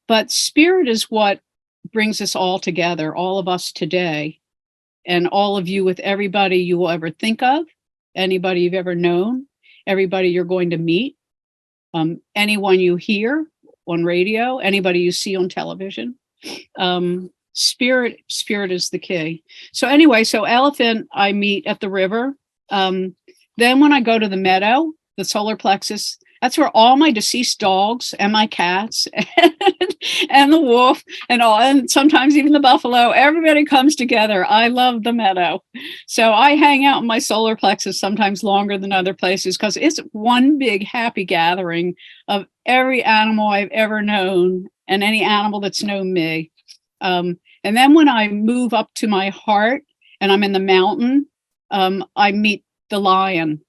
But spirit is what brings us all together, all of us today. And all of you with everybody you will ever think of, anybody you've ever known, everybody you're going to meet, anyone you hear on radio, anybody you see on television. Spirit is the key. So anyway, so elephant, I meet at the river. Then when I go to the meadow, the solar plexus, that's where all my deceased dogs and my cats and the wolf and sometimes even the buffalo, everybody comes together. I love the meadow. So I hang out in my solar plexus sometimes longer than other places because it's one big happy gathering of every animal I've ever known and any animal that's known me. And then when I move up to my heart and I'm in the mountain, I meet the lion.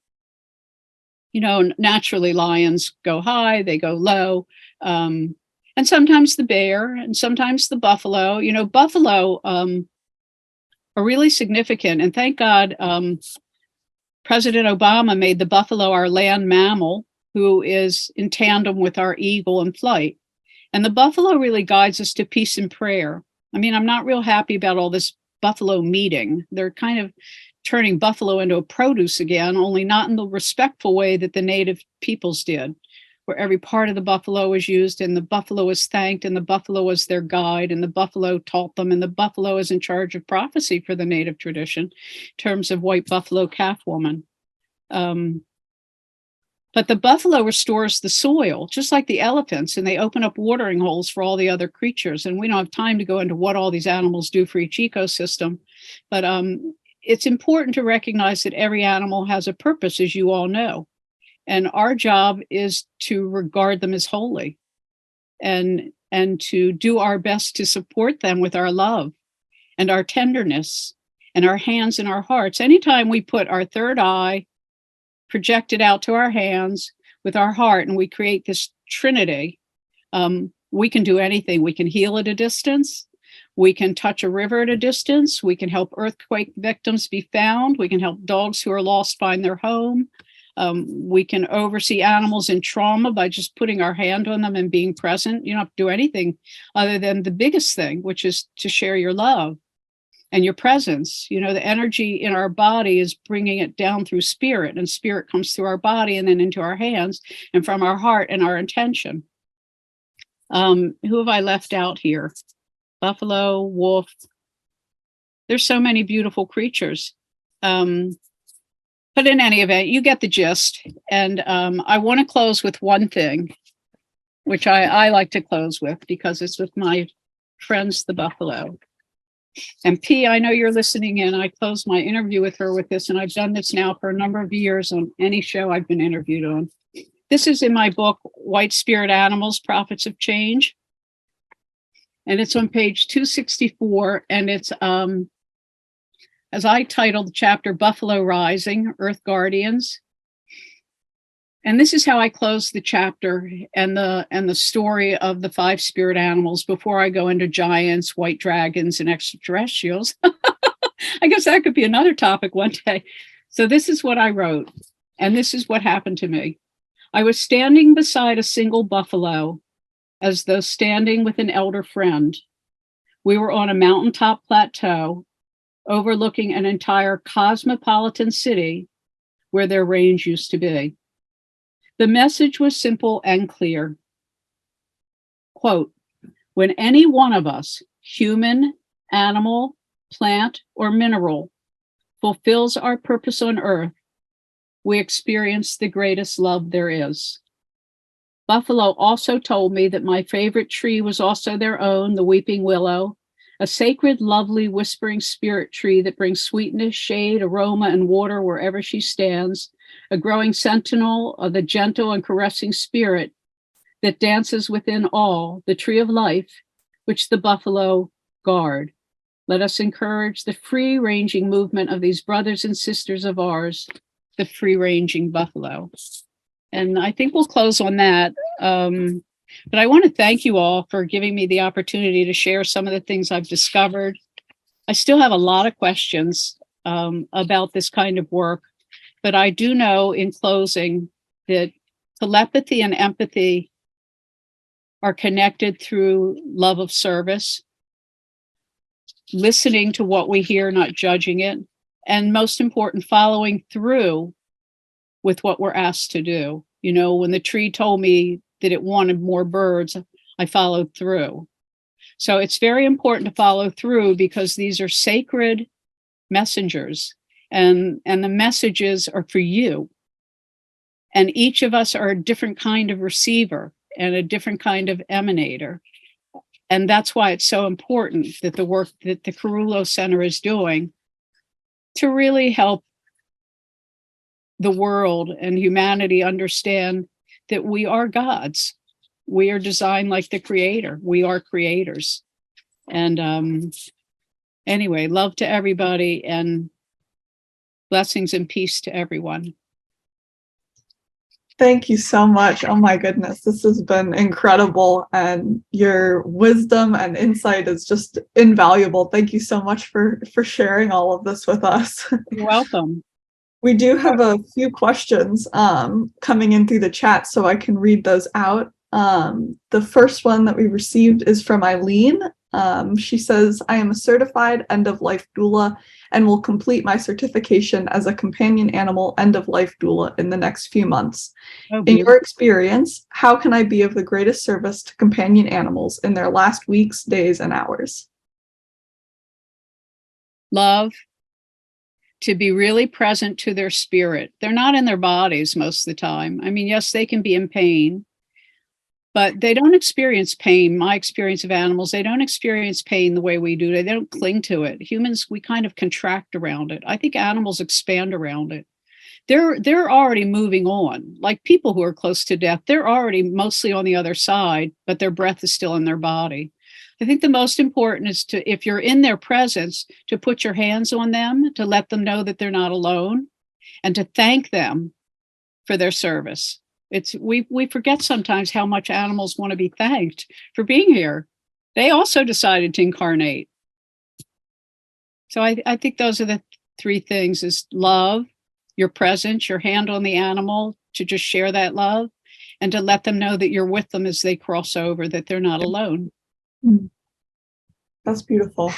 You know, naturally lions go high, they go low, and sometimes the bear and sometimes the buffalo. You know, buffalo are really significant. And thank God President Obama made the buffalo our land mammal, who is in tandem with our eagle in flight. And the buffalo really guides us to peace and prayer. I mean, I'm not real happy about all this buffalo meeting. They're kind of turning buffalo into a produce again, only not in the respectful way that the native peoples did, where every part of the buffalo was used and the buffalo was thanked and the buffalo was their guide and the buffalo taught them and the buffalo is in charge of prophecy for the native tradition in terms of white buffalo calf woman. But the buffalo restores the soil, just like the elephants, and they open up watering holes for all the other creatures. And we don't have time to go into what all these animals do for each ecosystem, but it's important to recognize that every animal has a purpose, as you all know. And our job is to regard them as holy and to do our best to support them with our love and our tenderness and our hands and our hearts. Anytime we put our third eye projected out to our hands with our heart and we create this trinity, we can do anything. We can heal at a distance. We can touch a river at a distance. We can help earthquake victims be found. We can help dogs who are lost find their home. We can oversee animals in trauma by just putting our hand on them and being present. You don't have to do anything other than the biggest thing, which is to share your love and your presence. You know, the energy in our body is bringing it down through spirit, and spirit comes through our body and then into our hands and from our heart and our intention. Who have I left out here? Buffalo, wolf. There's so many beautiful creatures. But in any event, you get the gist. And I want to close with one thing, which I like to close with because it's with my friends, the buffalo. And P, I know you're listening in. I closed my interview with her with this, and I've done this now for a number of years on any show I've been interviewed on. This is in my book, White Spirit Animals, Prophets of Change. And it's on page 264, and it's, as I titled the chapter, Buffalo Rising, Earth Guardians. And this is how I close the chapter and the story of the 5 spirit animals before I go into giants, white dragons, and extraterrestrials. I guess that could be another topic one day. So this is what I wrote, and this is what happened to me. I was standing beside a single buffalo, as though standing with an elder friend. We were on a mountaintop plateau overlooking an entire cosmopolitan city where their range used to be. The message was simple and clear. Quote, when any one of us, human, animal, plant, or mineral, fulfills our purpose on earth, we experience the greatest love there is. Buffalo also told me that my favorite tree was also their own, the weeping willow, a sacred, lovely, whispering spirit tree that brings sweetness, shade, aroma, and water wherever she stands, a growing sentinel of the gentle and caressing spirit that dances within all, the tree of life, which the buffalo guard. Let us encourage the free-ranging movement of these brothers and sisters of ours, the free-ranging buffalo. And I think we'll close on that. But I want to thank you all for giving me the opportunity to share some of the things I've discovered. I still have a lot of questions about this kind of work, but I do know in closing that telepathy and empathy are connected through love of service, listening to what we hear, not judging it, and most important, following through with what we're asked to do. You know, when the tree told me that it wanted more birds, I followed through. So it's very important to follow through because these are sacred messengers, and the messages are for you. And each of us are a different kind of receiver and a different kind of emanator. And that's why it's so important that the work that the Carullo Center is doing to really help the world and humanity understand that we are gods. We are designed like the creator. We are creators. And anyway, love to everybody and blessings and peace to everyone. Thank you so much. Oh my goodness, this has been incredible, and your wisdom and insight is just invaluable. Thank you so much for sharing all of this with us. You're welcome. We do have a few questions coming in through the chat, so I can read those out. The first one that we received is from Eileen. She says, I am a certified end-of-life doula and will complete my certification as a companion animal end-of-life doula in the next few months. In your experience, how can I be of the greatest service to companion animals in their last weeks, days, and hours? Love, to be really present to their spirit. They're not in their bodies most of the time. I mean, yes, they can be in pain, but they don't experience pain. My experience of animals, they don't experience pain the way we do. They don't cling to it. Humans, we kind of contract around it. I think animals expand around it. They're already moving on. Like people who are close to death, they're already mostly on the other side, but their breath is still in their body. I think the most important is to, if you're in their presence, to put your hands on them, to let them know that they're not alone, and to thank them for their service. We forget sometimes how much animals want to be thanked for being here. They also decided to incarnate. So I think those are the three things: is love, your presence, your hand on the animal, to just share that love, and to let them know that you're with them as they cross over, that they're not alone. That's beautiful.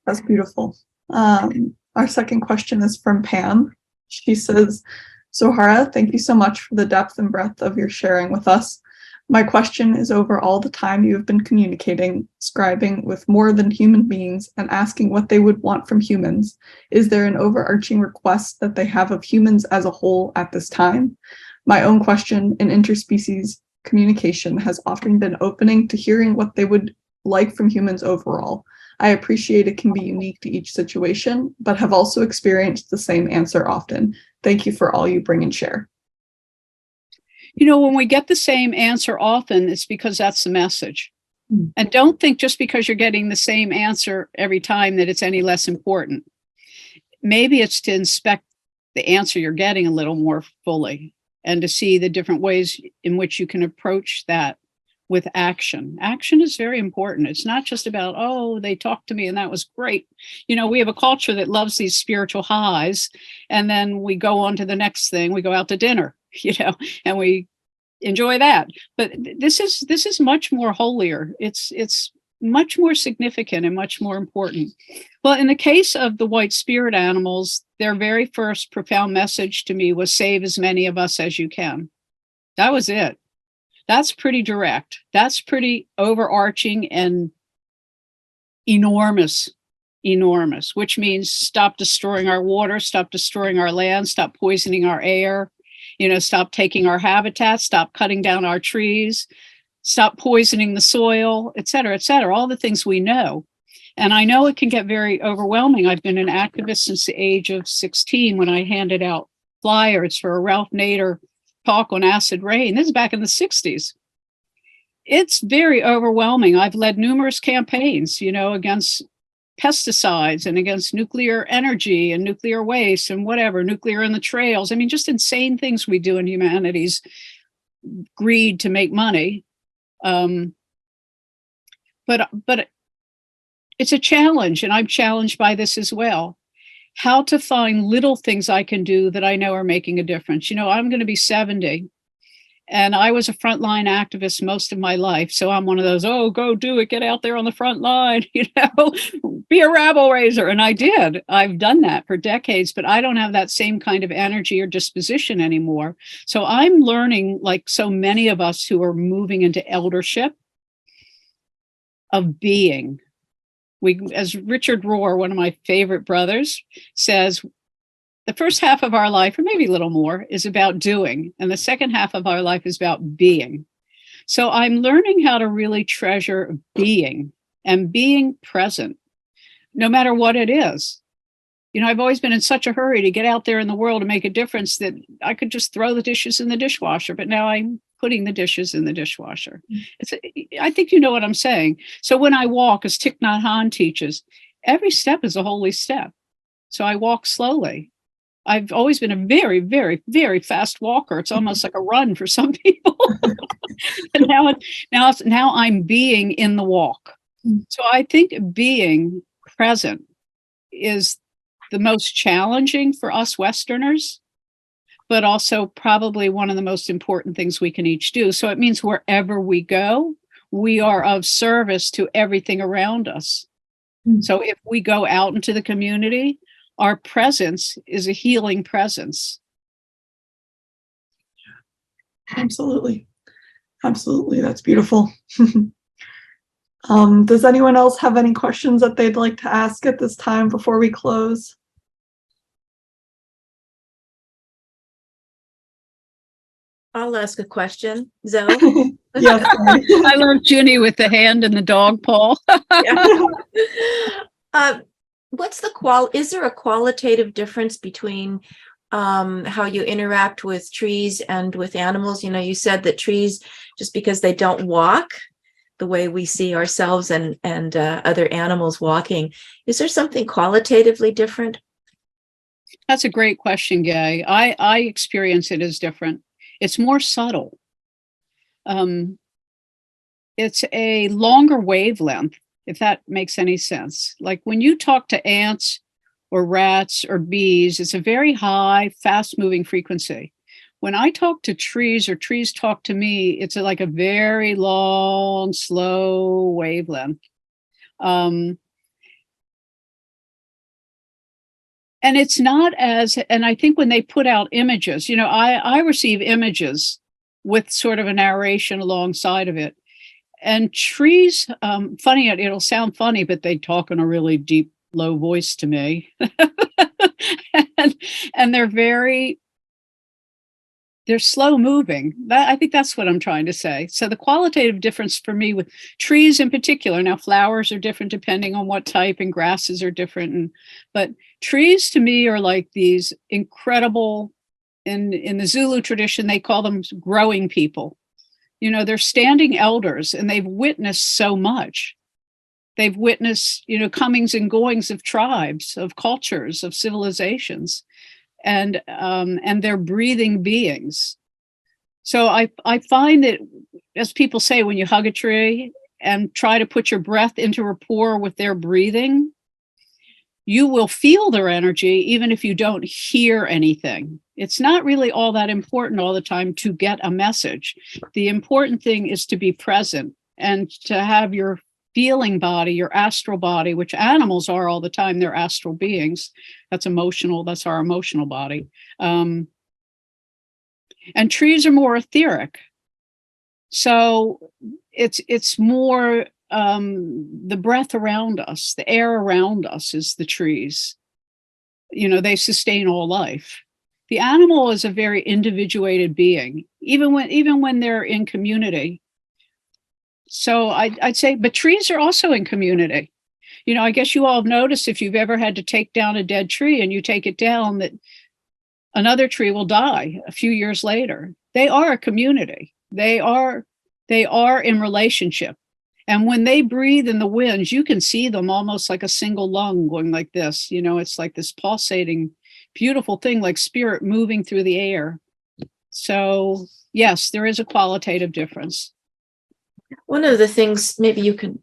That's beautiful. Our second question is from Pam. She says, Zohara, thank you so much for the depth and breadth of your sharing with us. My question is, over all the time you have been communicating, scribing with more than human beings and asking what they would want from humans, is there an overarching request that they have of humans as a whole at this time? My own question in interspecies communication has often been opening to hearing what they would like from humans overall. I appreciate it can be unique to each situation, but have also experienced the same answer often. Thank you for all you bring and share. You know, when we get the same answer often, it's because that's the message. And don't think just because you're getting the same answer every time that it's any less important. Maybe it's to inspect the answer you're getting a little more fully and to see the different ways in which you can approach that with action. Action is very important. It's not just about, oh, they talked to me and that was great. You know, we have a culture that loves these spiritual highs, and then we go on to the next thing. We go out to dinner, you know, and we enjoy that. But this is much more holier. It's much more significant and much more important. Well, in the case of the white spirit animals, their very first profound message to me was, save as many of us as you can. That was it. That's pretty direct. That's pretty overarching and enormous, which means stop destroying our water, stop destroying our land, stop poisoning our air, you know, stop taking our habitat, stop cutting down our trees, stop poisoning the soil, et cetera, all the things we know. And I know it can get very overwhelming. I've been an activist since the age of 16 when I handed out flyers for a Ralph Nader talk on acid rain. This is back in the 60s. It's very overwhelming. I've led numerous campaigns, you know, against pesticides and against nuclear energy and nuclear waste and whatever, nuclear in the trails. I mean, just insane things we do in humanity's greed to make money. But it's a challenge, and I'm challenged by this as well. How to find little things I can do that I know are making a difference. I'm going to be 70, and I was a frontline activist most of my life. So I'm one of those, oh, go do it, get out there on the front line, be a rabble raiser. And I did. I've done that for decades, but I don't have that same kind of energy or disposition anymore. So I'm learning, like so many of us who are moving into eldership, of being. As Richard Rohr, one of my favorite brothers, says, the first half of our life, or maybe a little more, is about doing, and the second half of our life is about being. So I'm learning how to really treasure being and being present, no matter what it is. I've always been in such a hurry to get out there in the world and make a difference that I could just throw the dishes in the dishwasher, but now I'm putting the dishes in the dishwasher. I think you know what I'm saying. So when I walk, as Thich Nhat Hanh teaches, every step is a holy step. So I walk slowly. I've always been a very, very, very fast walker. It's almost like a run for some people. And now I'm being in the walk. So I think being present is the most challenging for us Westerners, but also probably one of the most important things we can each do. So it means wherever we go, we are of service to everything around us. So if we go out into the community, our presence is a healing presence. Absolutely. Absolutely. That's beautiful. Does anyone else have any questions that they'd like to ask at this time before we close? I'll ask a question, Zoe. Yes. I love Ginny with the hand and the dog paw. Is there a qualitative difference between how you interact with trees and with animals? You said that trees, just because they don't walk the way we see ourselves and other animals walking, is there something qualitatively different? That's a great question, Gay. I experience it as different. It's more subtle. It's a longer wavelength, if that makes any sense. Like when you talk to ants or rats or bees, it's a very high, fast-moving frequency. When I talk to trees or trees talk to me, it's like a very long, slow wavelength. And it's not and I think when they put out images, I receive images with sort of a narration alongside of it. And trees, funny, it'll sound funny, but they talk in a really deep, low voice to me. and they're slow moving. I think that's what I'm trying to say. So the qualitative difference for me with trees in particular, now flowers are different depending on what type, and grasses are different. But trees to me are like these incredible, in the Zulu tradition, they call them growing people. They're standing elders, and they've witnessed so much. They've witnessed, comings and goings of tribes, of cultures, of civilizations. And they're breathing beings. So I find that, as people say, when you hug a tree and try to put your breath into rapport with their breathing, you will feel their energy even if you don't hear anything. It's not really all that important all the time to get a message. The important thing is to be present and to have your feeling body, your astral body, which animals are all the time. They're astral beings. That's emotional. That's our emotional body. And trees are more etheric. So it's more the breath around us, the air around us is the trees. They sustain all life. The animal is a very individuated being, even when they're in community. So I'd say, but trees are also in community. I guess you all have noticed, if you've ever had to take down a dead tree and you take it down, that another tree will die a few years later. They are a community. They are in relationship. And when they breathe in the winds, you can see them almost like a single lung going like this. It's like this pulsating, beautiful thing, like spirit moving through the air. So yes, there is a qualitative difference. One of the things, maybe you can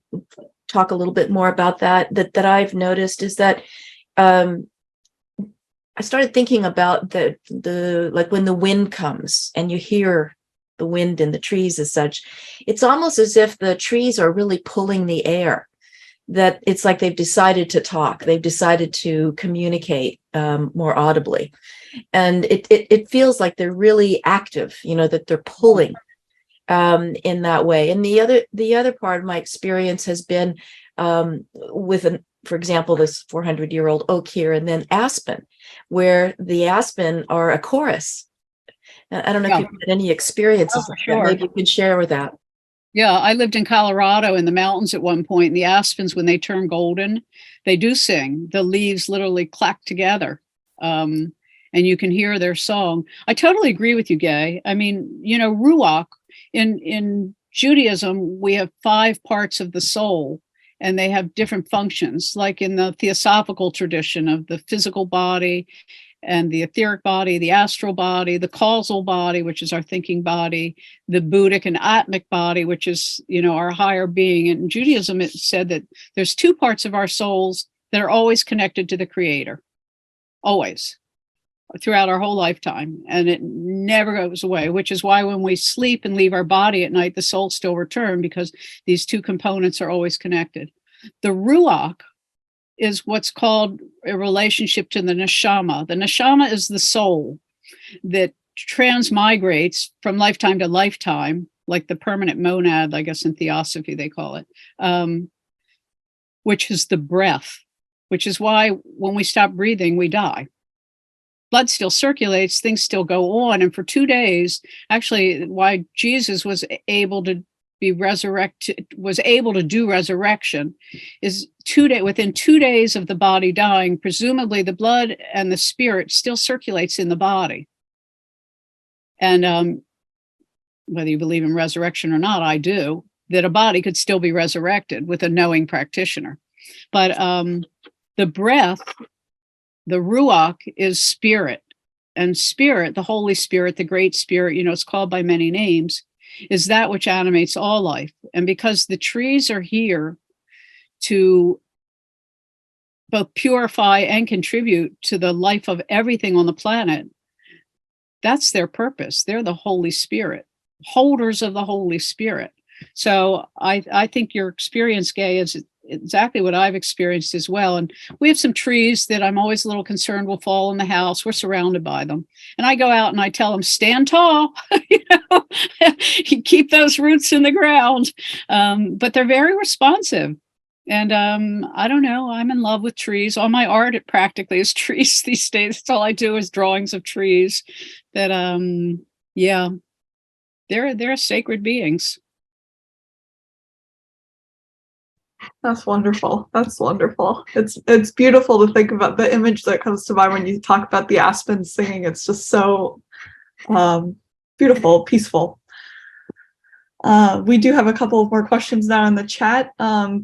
talk a little bit more about that I've noticed, is that I started thinking about the like when the wind comes and you hear the wind in the trees as such, it's almost as if the trees are really pulling the air, that it's like they've decided to talk, they've decided to communicate more audibly. And it feels like they're really active, that they're pulling in that way. And the other part of my experience has been for example, this 400-year-old oak here, and then aspen, where the aspen are a chorus. I don't know if you've had any experiences like that. Maybe you can share with that. Yeah, I lived in Colorado in the mountains at one point, and the aspens, when they turn golden, they do sing. The leaves literally clack together, and you can hear their song. I totally agree with you, Gay. I mean, ruach, in Judaism, we have 5 parts of the soul, and they have different functions, like in the theosophical tradition of the physical body and the etheric body, the astral body, the causal body, which is our thinking body, the Buddhic and Atmic body, which is, our higher being. And in Judaism, it said that there's 2 parts of our souls that are always connected to the Creator, always, throughout our whole lifetime. And it never goes away, which is why when we sleep and leave our body at night, the soul still returns, because these 2 components are always connected. The ruach is what's called a relationship to the neshama. The neshama is the soul that transmigrates from lifetime to lifetime, like the permanent monad, I guess in theosophy they call it, which is the breath, which is why when we stop breathing, we die. Blood still circulates, things still go on. And for 2 days, actually, why Jesus was able to be resurrected, was able to do resurrection, is within 2 days of the body dying, presumably the blood and the spirit still circulates in the body. And whether you believe in resurrection or not, I do, that a body could still be resurrected with a knowing practitioner. But the breath, the ruach, is spirit. And spirit, the Holy Spirit, the Great Spirit, it's called by many names, is that which animates all life. And because the trees are here to both purify and contribute to the life of everything on the planet, that's their purpose. They're the Holy Spirit, holders of the Holy Spirit. So I think your experience, Gay, is exactly what I've experienced as well. And we have some trees that I'm always a little concerned will fall in the house. We're surrounded by them. And I go out and I tell them, stand tall, keep those roots in the ground. But they're very responsive. And I don't know, I'm in love with trees. All my art, it practically is trees these days. That's all I do is drawings of trees that, yeah, they're sacred beings. That's wonderful. That's wonderful. It's beautiful to think about. The image that comes to mind when you talk about the aspens singing. It's just so beautiful, peaceful. We do have a couple of more questions now in the chat.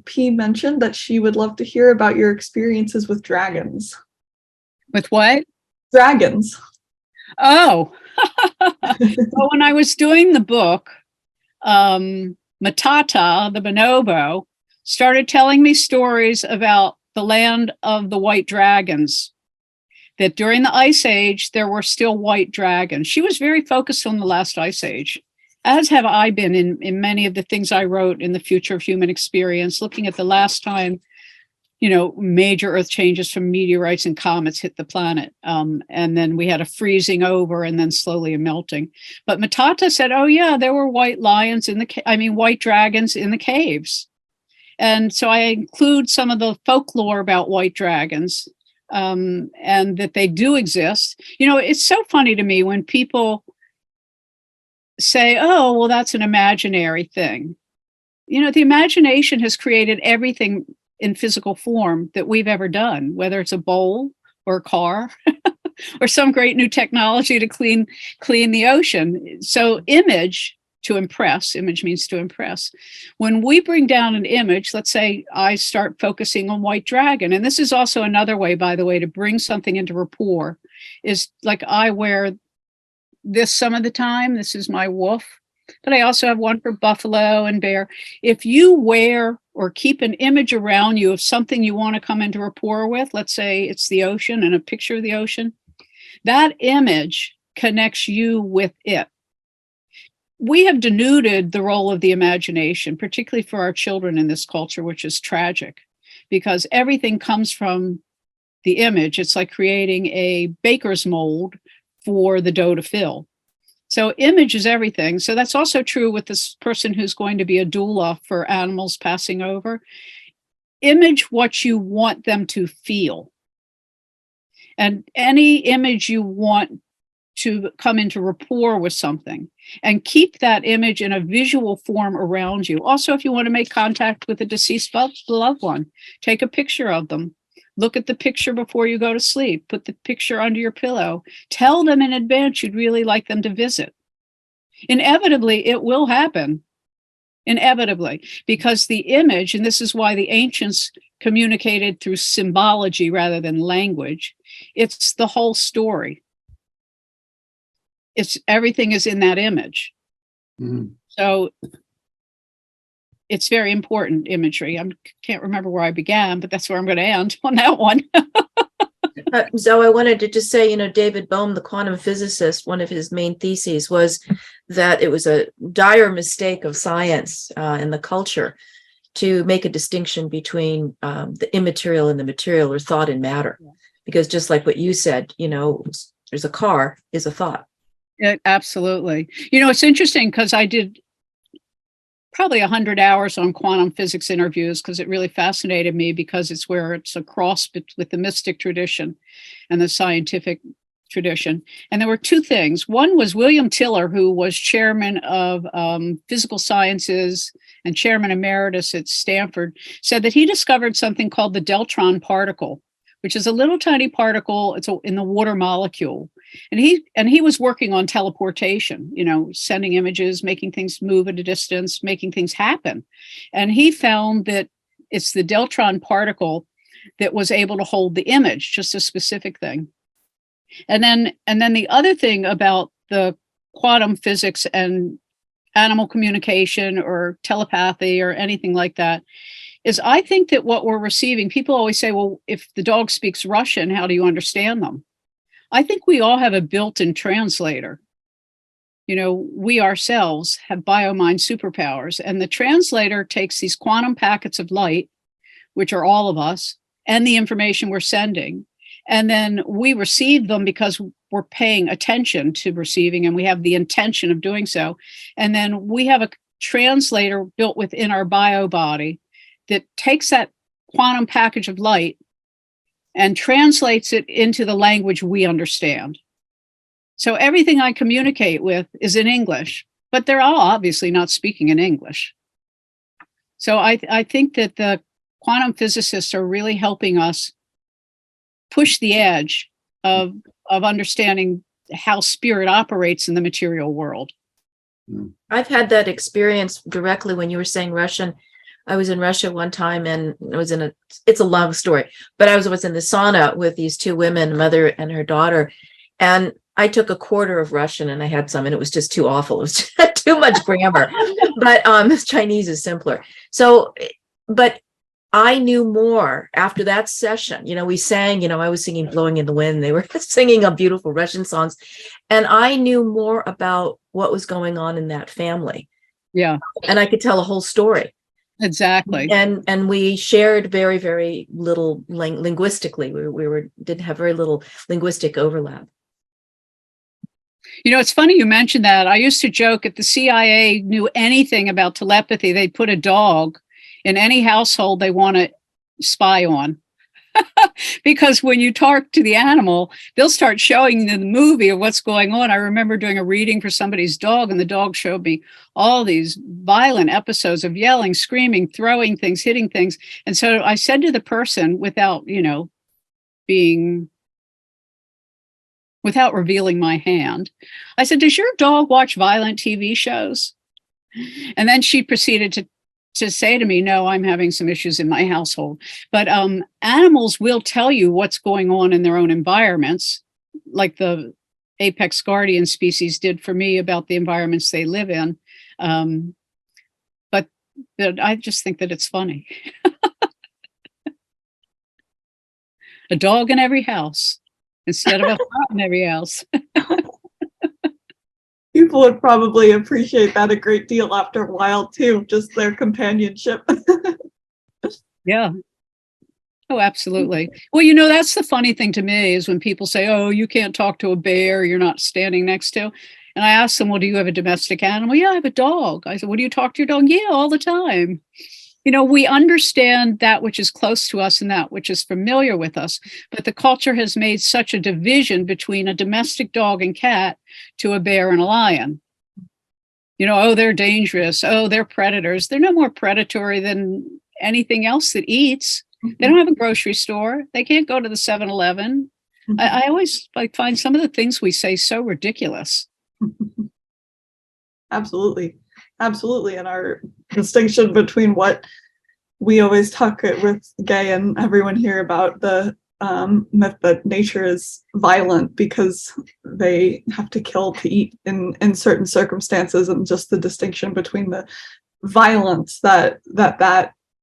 P mentioned that she would love to hear about your experiences with dragons. With what? Dragons. Oh, well, when I was doing the book, Matata, the bonobo, started telling me stories about the land of the white dragons, that during the Ice Age, there were still white dragons. She was very focused on the last Ice Age, as have I been in many of the things I wrote in The Future of Human Experience, looking at the last time, major earth changes from meteorites and comets hit the planet. And then we had a freezing over and then slowly a melting. But Matata said, oh yeah, there were white lions white dragons in the caves. And so I include some of the folklore about white dragons, and that they do exist. It's so funny to me when people say, oh, well, that's an imaginary thing. The imagination has created everything in physical form that we've ever done, whether it's a bowl or a car or some great new technology to clean the ocean. So image to impress. Image means to impress. When we bring down an image, let's say I start focusing on white dragon, and this is also another way, by the way, to bring something into rapport, is like I wear this some of the time. This is my wolf, but I also have one for buffalo and bear. If you wear or keep an image around you of something you want to come into rapport with, let's say it's the ocean and a picture of the ocean, that image connects you with it. We have denuded the role of the imagination, particularly for our children in this culture, which is tragic, because everything comes from the image. It's like creating a baker's mold for the dough to fill. So image is everything. So that's also true with this person who's going to be a doula for animals passing over. Image what you want them to feel. And any image you want to come into rapport with something, and keep that image in a visual form around you. Also, if you want to make contact with a deceased loved one, take a picture of them. Look at the picture before you go to sleep. Put the picture under your pillow. Tell them in advance you'd really like them to visit. Inevitably, it will happen. Inevitably, because the image, and this is why the ancients communicated through symbology rather than language, it's the whole story. It's everything is in that image. Mhm. So it's very important imagery. I can't remember where I began, but that's where I'm going to end on that one. So I wanted to just say, David Bohm, the quantum physicist, one of his main theses was that it was a dire mistake of science and the culture to make a distinction between the immaterial and the material, or thought and matter. Yeah. Because just like what you said, there's a car is a thought. Yeah, absolutely. It's interesting because I did probably 100 hours on quantum physics interviews because it really fascinated me, because it's where it's a cross with the mystic tradition and the scientific tradition. And there were two things. One was William Tiller, who was chairman of physical sciences and chairman emeritus at Stanford, said that he discovered something called the deltron particle, which is a little tiny particle. It's in the water molecule. And he was working on teleportation, sending images, making things move at a distance, making things happen. And he found that it's the deltron particle that was able to hold the image, just a specific thing. And then the other thing about the quantum physics and animal communication or telepathy or anything like that is, I think that what we're receiving, people always say, well, if the dog speaks Russian, how do you understand them? I think we all have a built-in translator. We ourselves have biomind superpowers, and the translator takes these quantum packets of light, which are all of us, and the information we're sending. And then we receive them because we're paying attention to receiving, and we have the intention of doing so. And then we have a translator built within our bio body that takes that quantum package of light and translates it into the language we understand. So everything I communicate with is in English, but they're all obviously not speaking in English. So I think that the quantum physicists are really helping us push the edge of understanding how spirit operates in the material world. I've had that experience directly when you were saying Russian. I was in Russia one time, and it's a long story, but I was in the sauna with these two women, mother and her daughter. And I took a quarter of Russian and I had some, and it was just too awful. It was just too much grammar, but Chinese is simpler. So, but I knew more after that session. We sang, I was singing Blowing in the Wind. They were singing a beautiful Russian songs. And I knew more about what was going on in that family. Yeah. And I could tell a whole story. Exactly. And we shared very, very little linguistically. We didn't have very little linguistic overlap. It's funny you mentioned that. I used to joke, if the CIA knew anything about telepathy, they'd put a dog in any household they want to spy on. Because when you talk to the animal, they'll start showing the movie of what's going on. I remember doing a reading for somebody's dog, and the dog showed me all these violent episodes of yelling, screaming, throwing things, hitting things. And so I said to the person, without revealing my hand, I said, does your dog watch violent TV shows? And then she proceeded to say to me, no, I'm having some issues in my household. But animals will tell you what's going on in their own environments, like the apex guardian species did for me about the environments they live in. But I just think that it's funny. A dog in every house instead of a cat in every house. People would probably appreciate that a great deal after a while too, just their companionship. Yeah. Oh, absolutely. Well, that's the funny thing to me is when people say, oh, you can't talk to a bear you're not standing next to. And I ask them, well, do you have a domestic animal? Yeah, I have a dog. I said, well, do you talk to your dog? Yeah, all the time. We understand that which is close to us and that which is familiar with us, but the culture has made such a division between a domestic dog and cat to a bear and a lion. Oh, they're dangerous. Oh, they're predators. They're no more predatory than anything else that eats. They don't have a grocery store. They can't go to the 7-Eleven. I always find some of the things we say so ridiculous. Absolutely. And our distinction between what we always talk with Gay and everyone here about the myth that nature is violent because they have to kill to eat in certain circumstances, and just the distinction between the violence that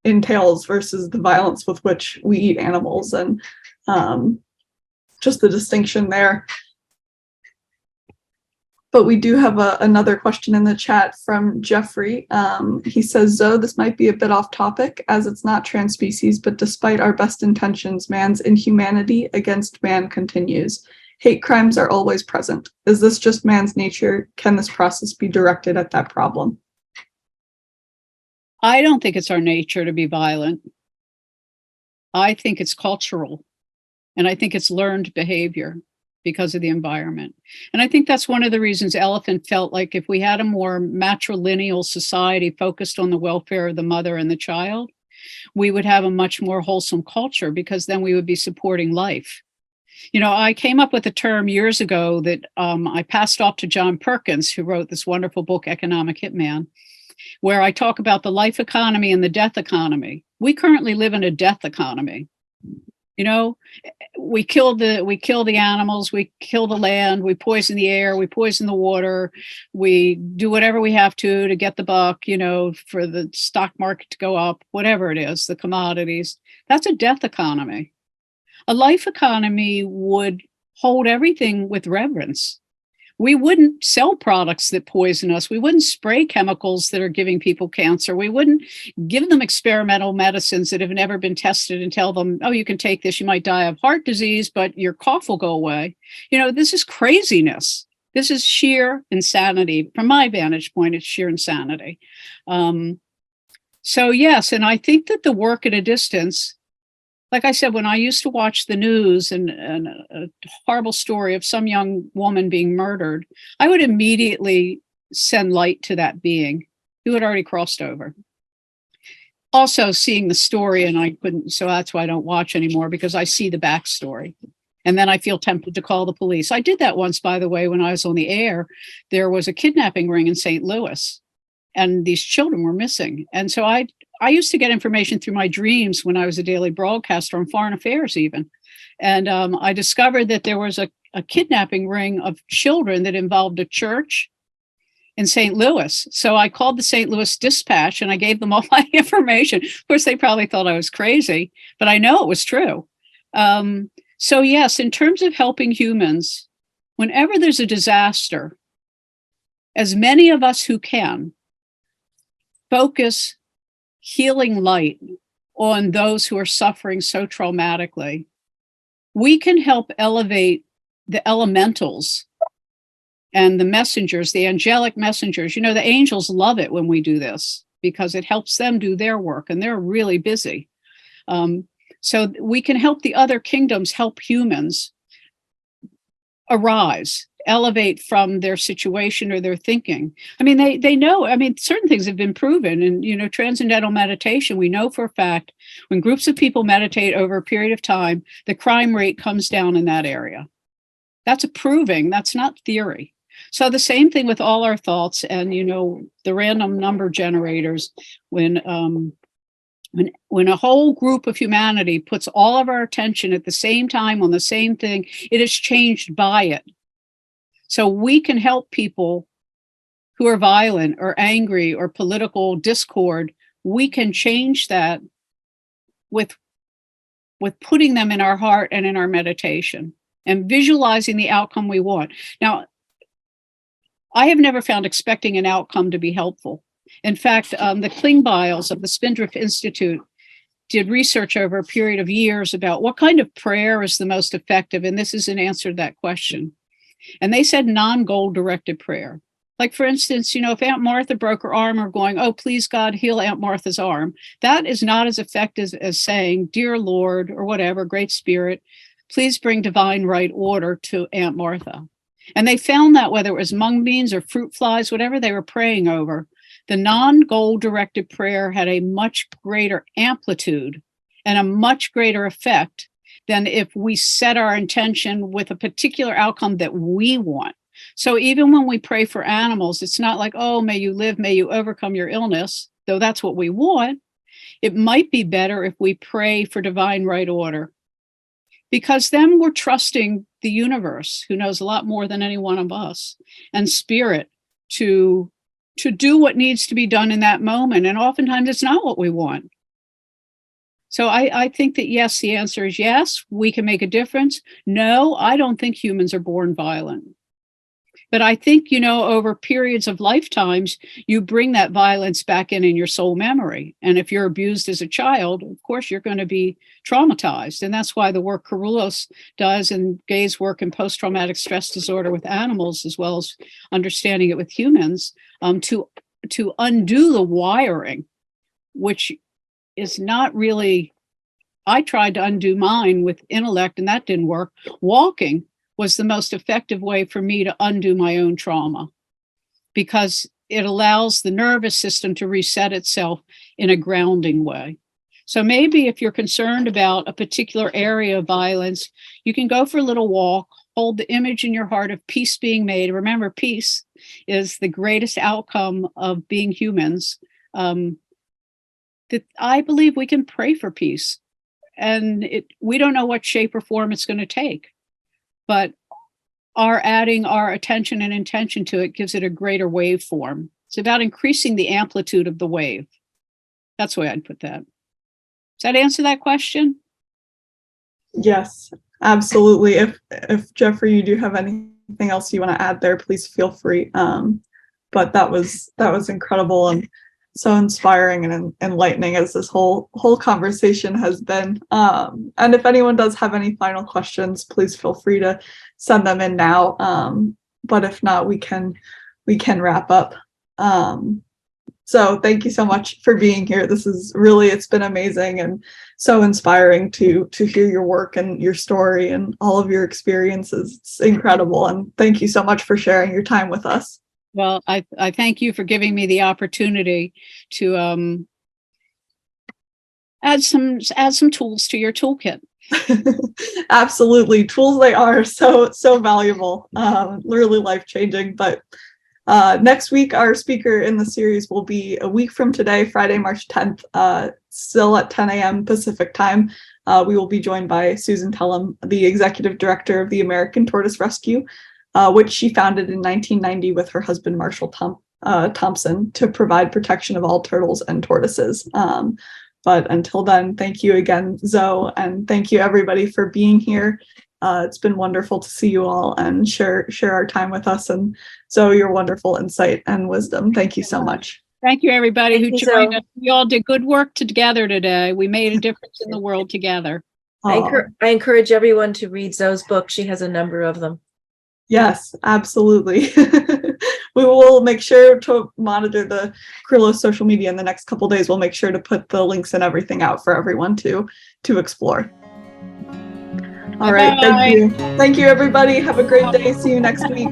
entails versus the violence with which we eat animals, and just the distinction there. But we do have another question in the chat from Jeffrey. He says, Zoe, this might be a bit off topic as it's not trans species, but despite our best intentions, man's inhumanity against man continues. Hate crimes are always present. Is this just man's nature? Can this process be directed at that problem? I don't think it's our nature to be violent. I think it's cultural, and I think it's learned behavior because of the environment. And I think that's one of the reasons Elephant felt like if we had a more matrilineal society focused on the welfare of the mother and the child, we would have a much more wholesome culture, because then we would be supporting life. I came up with a term years ago that I passed off to John Perkins, who wrote this wonderful book, Economic Hitman, where I talk about the life economy and the death economy. We currently live in a death economy. We kill the animals, we kill the land, we poison the air, we poison the water, we do whatever we have to get the buck, for the stock market to go up, whatever it is, the commodities. That's a death economy. A life economy would hold everything with reverence. We wouldn't sell products that poison us. We wouldn't spray chemicals that are giving people cancer. We wouldn't give them experimental medicines that have never been tested and tell them, oh, you can take this, you might die of heart disease, but your cough will go away. This is craziness. This is sheer insanity. From my vantage point, it's sheer insanity. So yes, and I think that the work at a distance, like I said, when I used to watch the news and a horrible story of some young woman being murdered, I would immediately send light to that being who had already crossed over. Also seeing the story, and I couldn't, so that's why I don't watch anymore, because I see the backstory. And then I feel tempted to call the police. I did that once, by the way, when I was on the air. There was a kidnapping ring in St. Louis, and these children were missing. And so I used to get information through my dreams when I was a daily broadcaster on foreign affairs even. And I discovered that there was a kidnapping ring of children that involved a church in St. Louis. So I called the St. Louis Dispatch and I gave them all my information. Of course, they probably thought I was crazy, but I know it was true. So yes, in terms of helping humans, whenever there's a disaster, as many of us who can focus healing light on those who are suffering so traumatically, we can help elevate the elementals and the messengers, the angelic messengers. The angels love it when we do this because it helps them do their work, and they're really busy. So we can help the other kingdoms help humans arise, elevate from their situation or their thinking. I mean, they know, certain things have been proven. And, transcendental meditation, we know for a fact, when groups of people meditate over a period of time, the crime rate comes down in that area. That's a proving, that's not theory. So the same thing with all our thoughts and, the random number generators. When a whole group of humanity puts all of our attention at the same time on the same thing, it is changed by it. So we can help people who are violent or angry or political discord. We can change that with putting them in our heart and in our meditation and visualizing the outcome we want. Now, I have never found expecting an outcome to be helpful. In fact, the Klingbeils of the Spindrift Institute did research over a period of years about what kind of prayer is the most effective, and this is an answer to that question. And they said non-goal directed prayer. Like, for instance, if Aunt Martha broke her arm, or going, oh, please God, heal Aunt Martha's arm. That is not as effective as saying, dear Lord, or whatever, Great Spirit, please bring divine right order to Aunt Martha. And they found that whether it was mung beans or fruit flies, whatever they were praying over, the non-goal directed prayer had a much greater amplitude and a much greater effect than if we set our intention with a particular outcome that we want. So even when we pray for animals, it's not like, oh, may you live, may you overcome your illness, though that's what we want. It might be better if we pray for divine right order, because then we're trusting the universe, who knows a lot more than any one of us, and spirit to do what needs to be done in that moment. And oftentimes it's not what we want. So I think that, yes, the answer is yes, we can make a difference. No, I don't think humans are born violent. But I think, over periods of lifetimes, you bring that violence back in your soul memory. And if you're abused as a child, of course, you're going to be traumatized. And that's why the work Carullos does and Gay's work in post-traumatic stress disorder with animals, as well as understanding it with humans, to undo the wiring, which is not really, I tried to undo mine with intellect and that didn't work. Walking was the most effective way for me to undo my own trauma, because it allows the nervous system to reset itself in a grounding way. So maybe if you're concerned about a particular area of violence, you can go for a little walk, hold the image in your heart of peace being made. Remember, peace is the greatest outcome of being humans. That I believe we can pray for peace, and we don't know what shape or form it's going to take. But adding our attention and intention to it gives it a greater waveform. It's about increasing the amplitude of the wave. That's the way I'd put that. Does that answer that question? Yes, absolutely. If Jeffrey, you do have anything else you want to add there, please feel free. But that was incredible and so inspiring and enlightening, as this whole conversation has been. And if anyone does have any final questions, please feel free to send them in now. But if not, we can wrap up. So thank you so much for being here. It's been amazing and so inspiring to hear your work and your story and all of your experiences. It's incredible. And thank you so much for sharing your time with us. Well, I thank you for giving me the opportunity to add some tools to your toolkit. Absolutely. Tools, they are so valuable, really life-changing. But next week, our speaker in the series will be a week from today, Friday, March 10th, still at 10 a.m. Pacific time. We will be joined by Susan Tellum, the executive director of the American Tortoise Rescue, which she founded in 1990 with her husband, Marshall Thompson, to provide protection of all turtles and tortoises. But until then, thank you again, Zoe, and thank you everybody for being here. It's been wonderful to see you all and share our time with us. And Zoe, your wonderful insight and wisdom. Thank you so much. Thank you, everybody who joined us. We all did good work together today. We made a difference in the world together. I encourage everyone to read Zoe's book. She has a number of them. Yes, absolutely. We will make sure to monitor the Carullos social media in the next couple days. We'll make sure to put the links and everything out for everyone to explore. All right. Thank you. Thank you, everybody. Have a great day. See you next week.